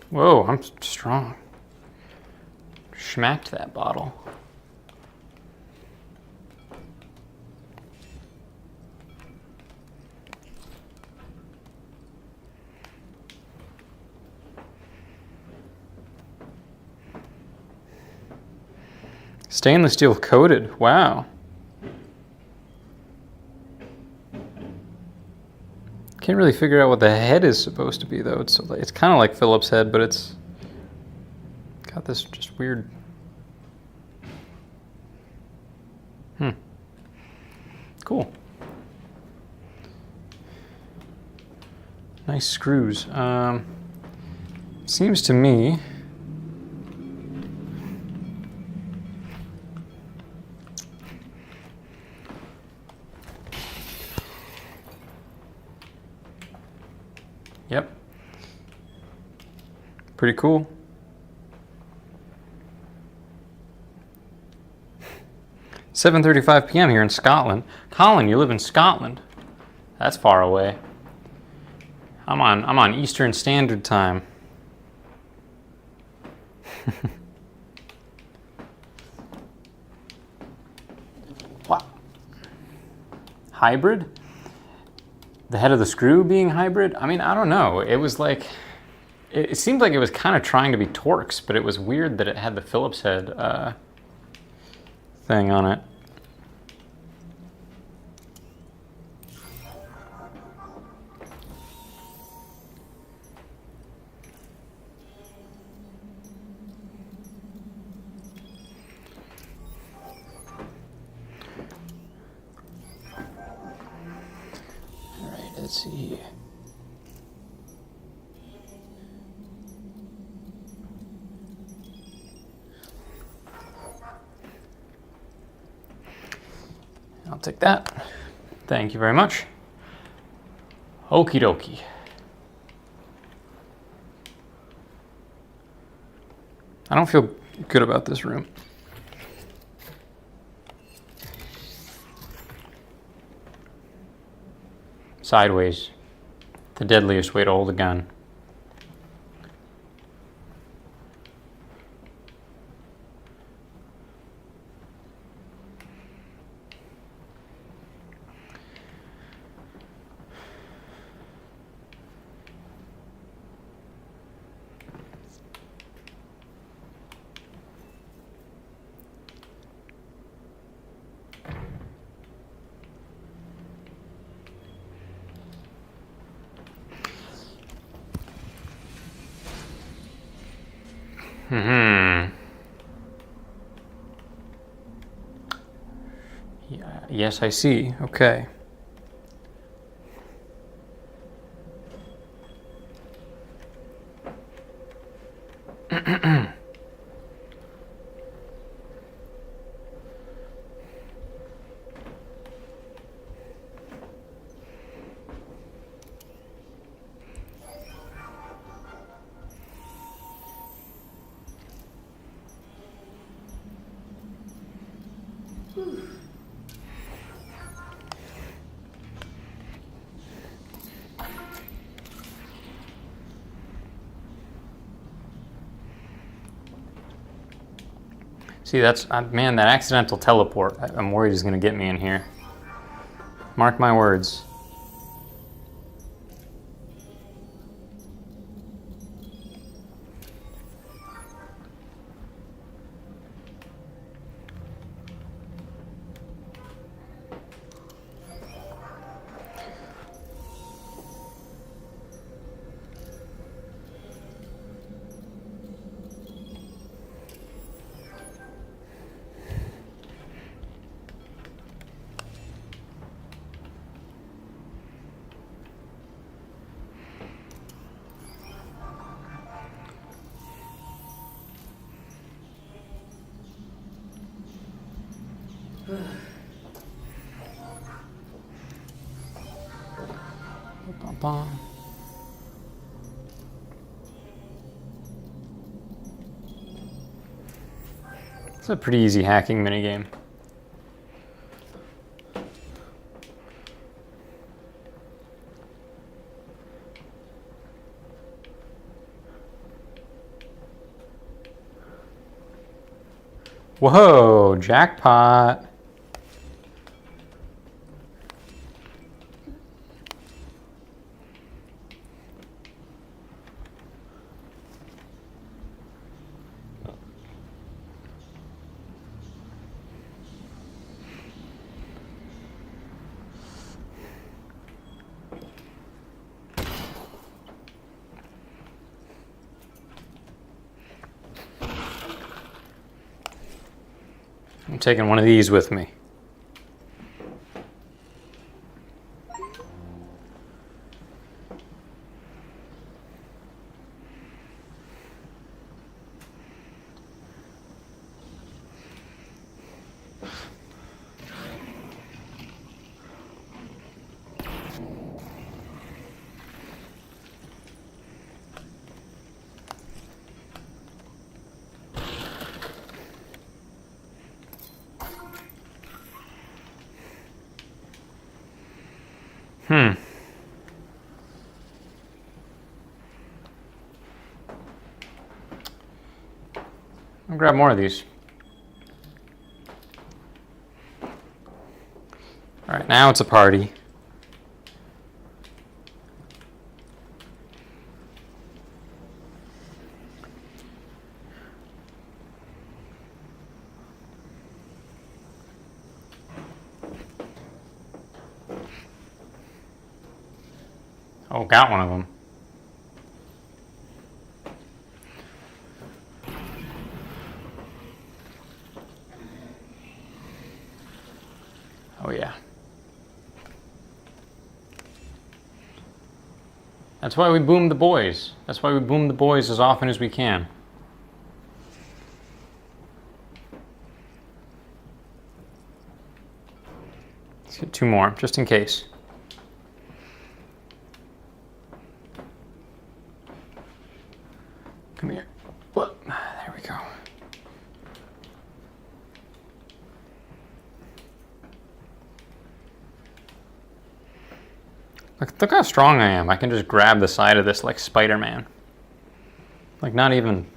Whoa, I'm strong. Schmacked that bottle. Stainless steel coated. Wow. Can't really figure out what the head is supposed to be, though. It's kind of like Philip's head, but it's got this just weird. Cool. Nice screws. Seems to me. Yep. Pretty cool. "7:35 p.m. here in Scotland." Colin, you live in Scotland? That's far away. I'm on Eastern Standard Time. Wow. Hybrid? The head of the screw being hybrid? I mean, I don't know. It was like, it seemed like it was kind of trying to be Torx, but it was weird that it had the Phillips head thing on it. Let's see. I'll take that. Thank you very much. Okie dokie. I don't feel good about this room. Sideways. The deadliest way to hold a gun. Yeah, yes, I see. Okay. See, that's, man, that accidental teleport, I'm worried is going to get me in here. Mark my words. Ba-ba-ba. It's a pretty easy hacking minigame. Whoa, jackpot. I'm taking one of these with me. I'll grab more of these. All right, now it's a party. Oh, got one of them. Oh yeah. That's why we boom the boys. That's why we boom the boys as often as we can. Let's get 2 more, just in case. Come here. Whoop. There we go. Look how strong I am. I can just grab the side of this like Spider-Man. Like not even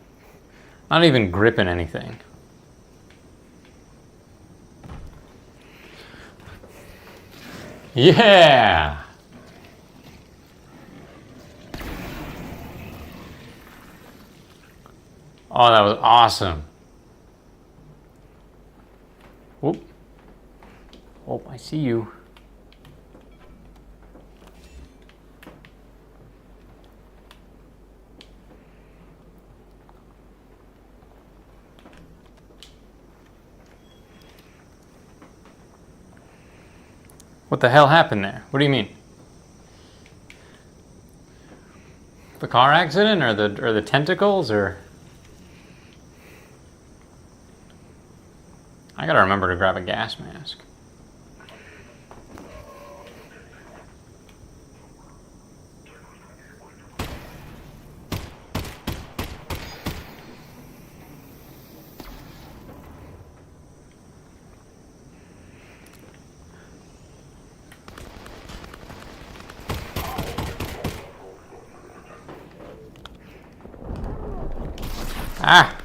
gripping anything. Yeah! Oh, that was awesome. Whoop. Oh, I see you. What the hell happened there? What do you mean? The car accident or the tentacles or? I gotta remember to grab a gas mask. Ah!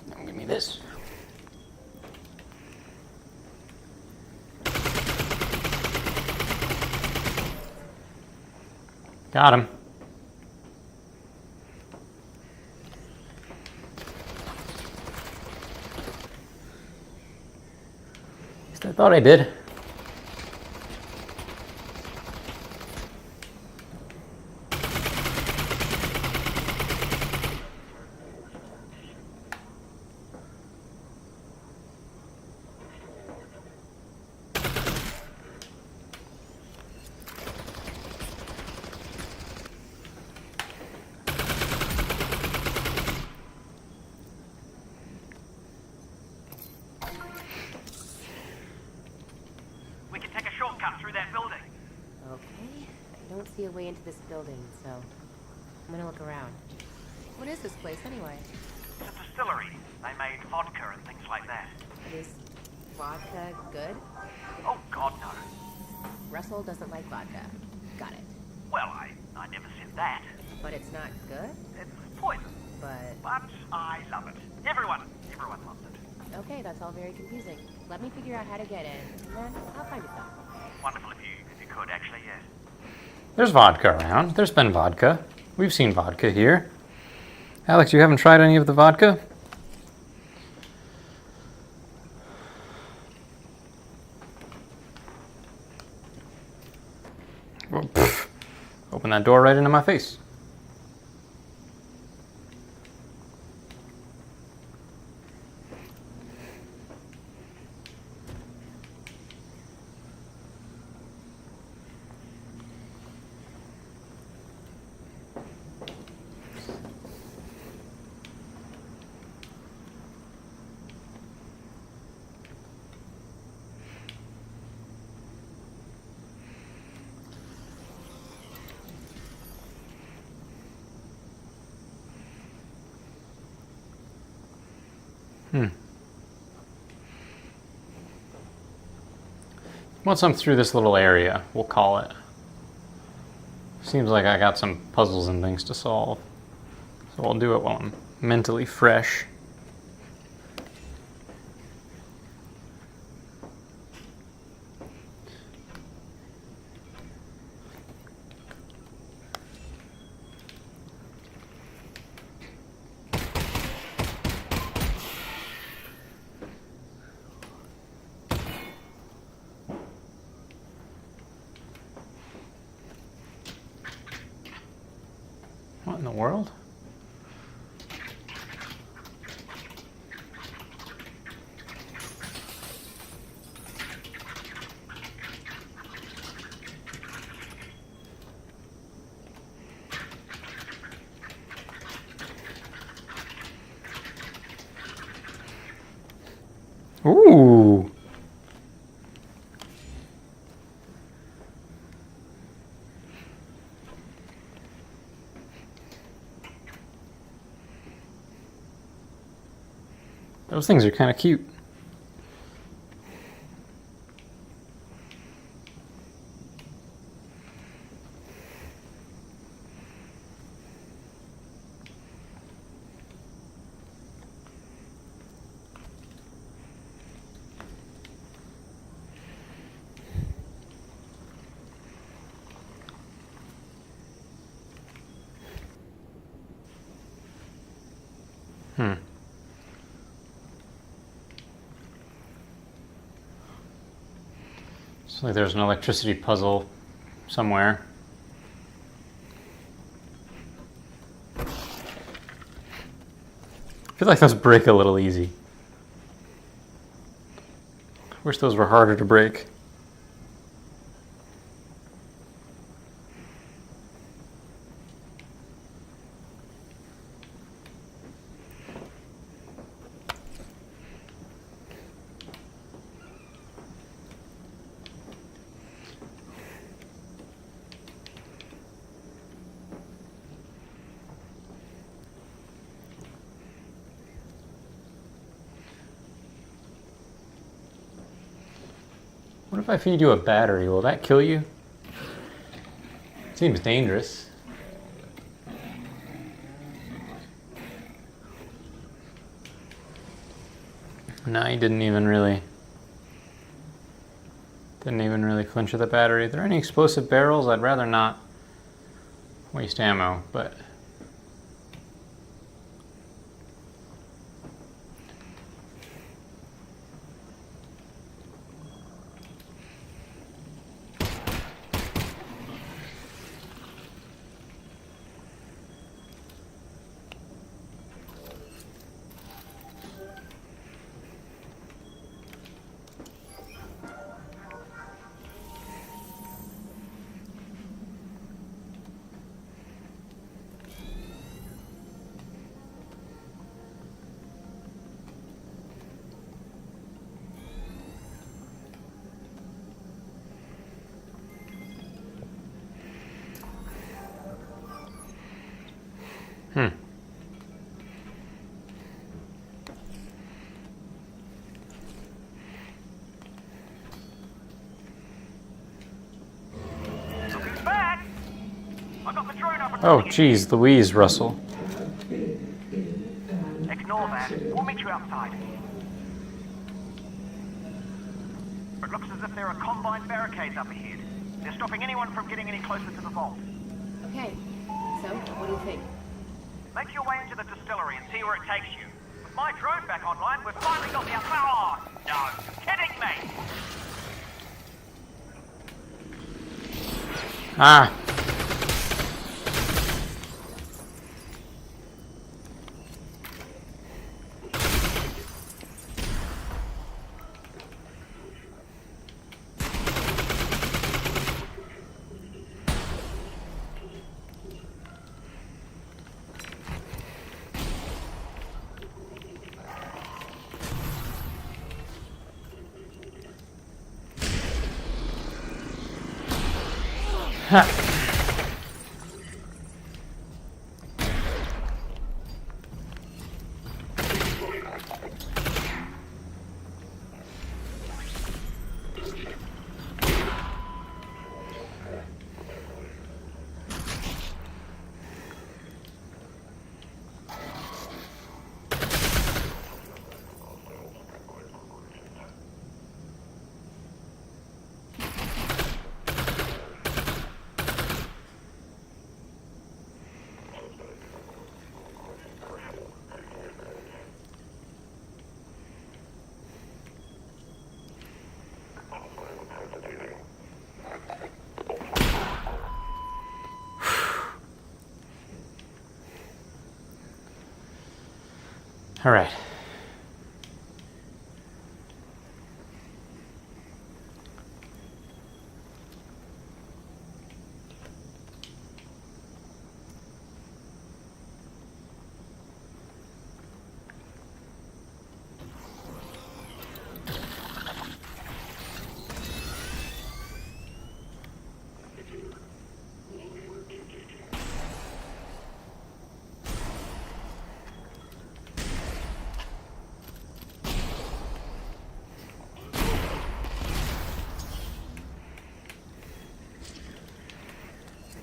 Now give me this. Got him. At least I thought I did. shortcut through that building. Okay. I don't see a way into this building, so I'm gonna look around. What is this place anyway? It's a distillery. They made vodka and things like that. Is vodka good? Oh, God, no. Russell doesn't like vodka. Got it. Well, I never said that. But it's not good? It's poison. But... But I love it. Everyone loves it. Okay, that's all very confusing. Let me figure out how to get in, and then I'll find you some. Wonderful if you could, actually, yes. There's vodka around. There's been vodka. We've seen vodka here. Alex, you haven't tried any of the vodka? Well, pff, open that door right into my face. Once I'm through this little area, we'll call it. Seems like I got some puzzles and things to solve. So I'll do it while I'm mentally fresh. What in the world? Ooh. Those things are kind of cute. Looks like there's an electricity puzzle somewhere. I feel like those break a little easy. Wish those were harder to break. What if I feed you a battery? Will that kill you? Seems dangerous. No, he didn't even really flinch at the battery. Are there any explosive barrels? I'd rather not waste ammo, but Who's back? I got the drone up and Oh, running. geez, Louise, Russell. Ignore that. We'll meet you outside. It looks as if there are combined barricades up ahead. They're stopping anyone from getting any closer to the vault. Okay. So, what do you think? Make your way into the distillery and see where it takes you. With my drone back online, we've finally got the... Oh, no. Kidding me! Ah. Ha. All right.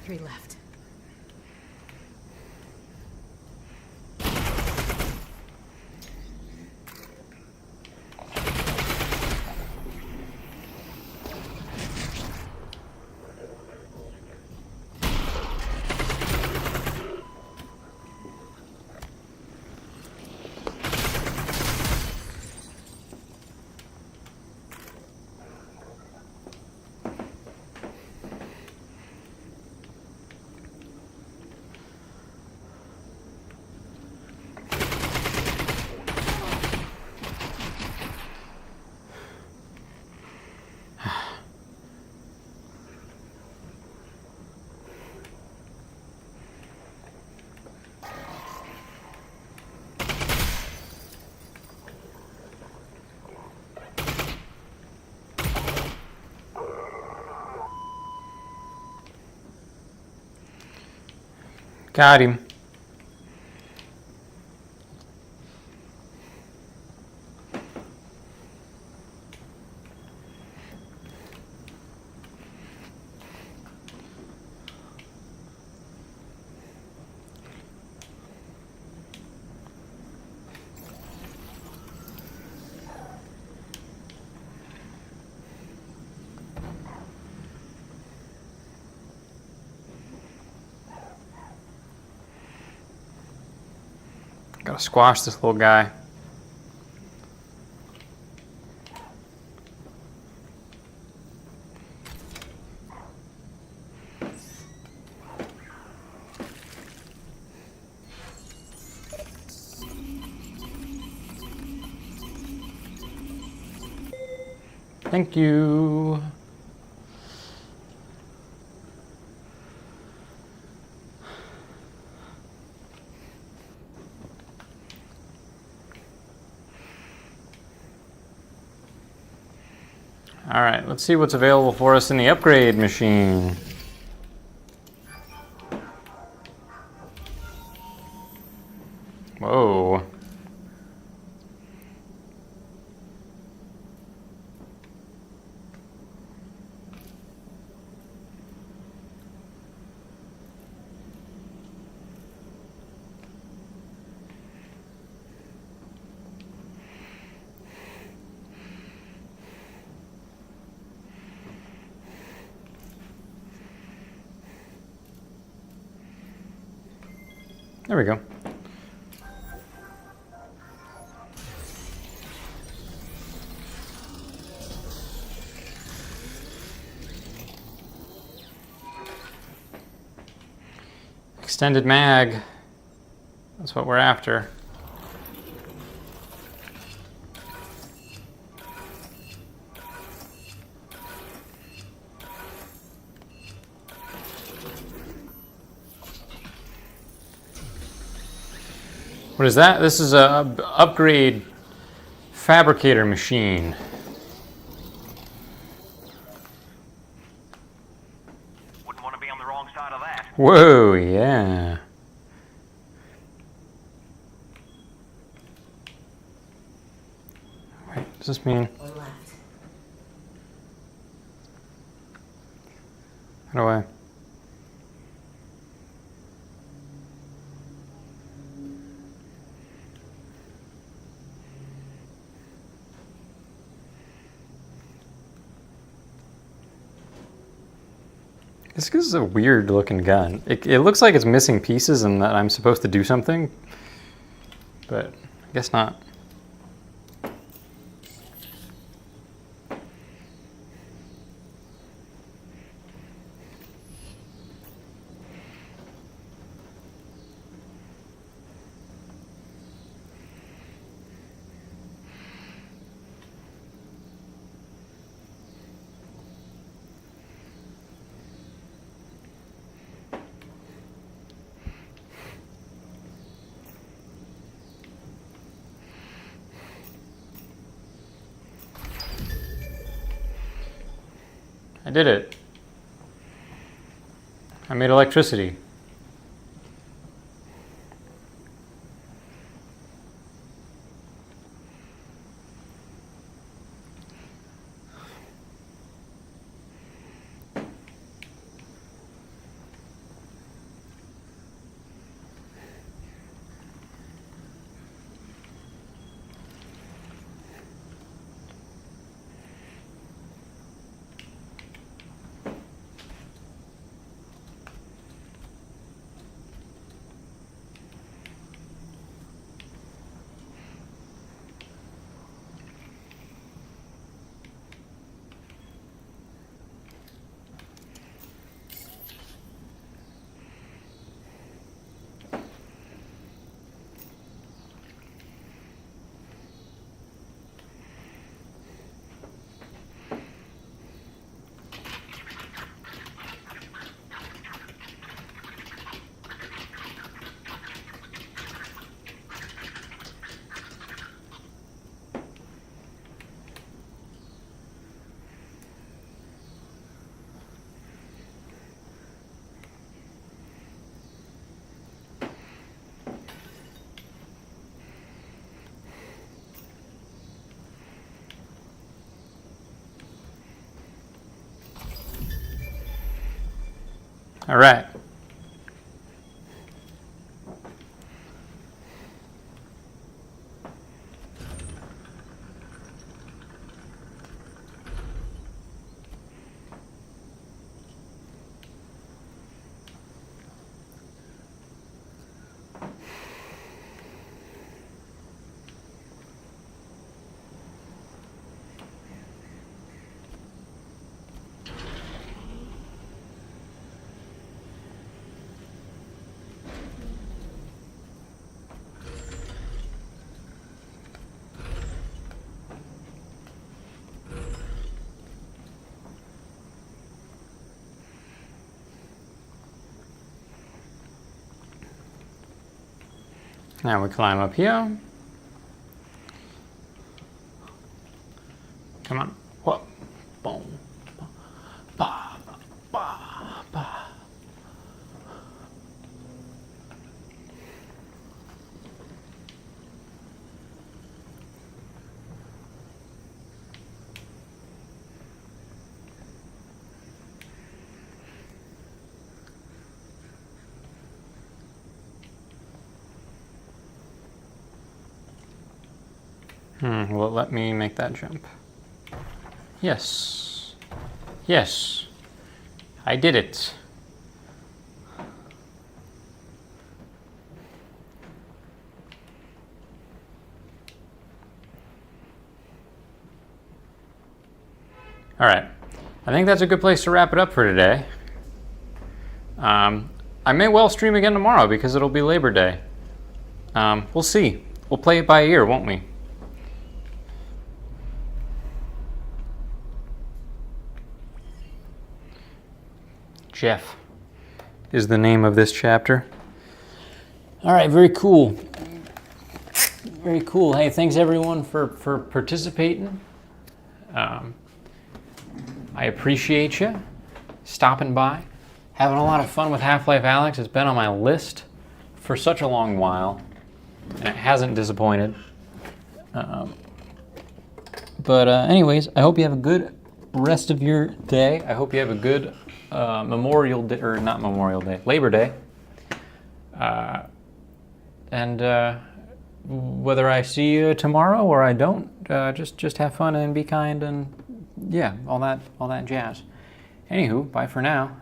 Three left. Got him. Gotta squash this little guy. Thank you. All right, let's see what's available for us in the upgrade machine. There we go. Extended mag. That's what we're after. What is that? This is a upgrade fabricator machine. Wouldn't want to be on the wrong side of that. Whoa, yeah. Wait, does this mean? One left. How do I? This is a weird looking gun. It looks like it's missing pieces and that I'm supposed to do something, but I guess not. I did it. I made electricity. All right. Now we climb up here. Come on. What? Boom. Ba, ba, ba. Will it let me make that jump? Yes. Yes. I did it. All right. I think that's a good place to wrap it up for today. I may well stream again tomorrow because it'll be Labor Day. We'll see. We'll play it by ear, won't we? Jeff is the name of this chapter. All right, very cool. Very cool. Hey, thanks everyone for participating. I appreciate you stopping by, having a lot of fun with Half-Life Alyx. It's been on my list for such a long while, and it hasn't disappointed. But anyways, I hope you have a good rest of your day. I hope you have a good Memorial Day, or not Memorial Day, Labor Day. And whether I see you tomorrow or I don't, just have fun and be kind and yeah, all that jazz. Anywho, bye for now.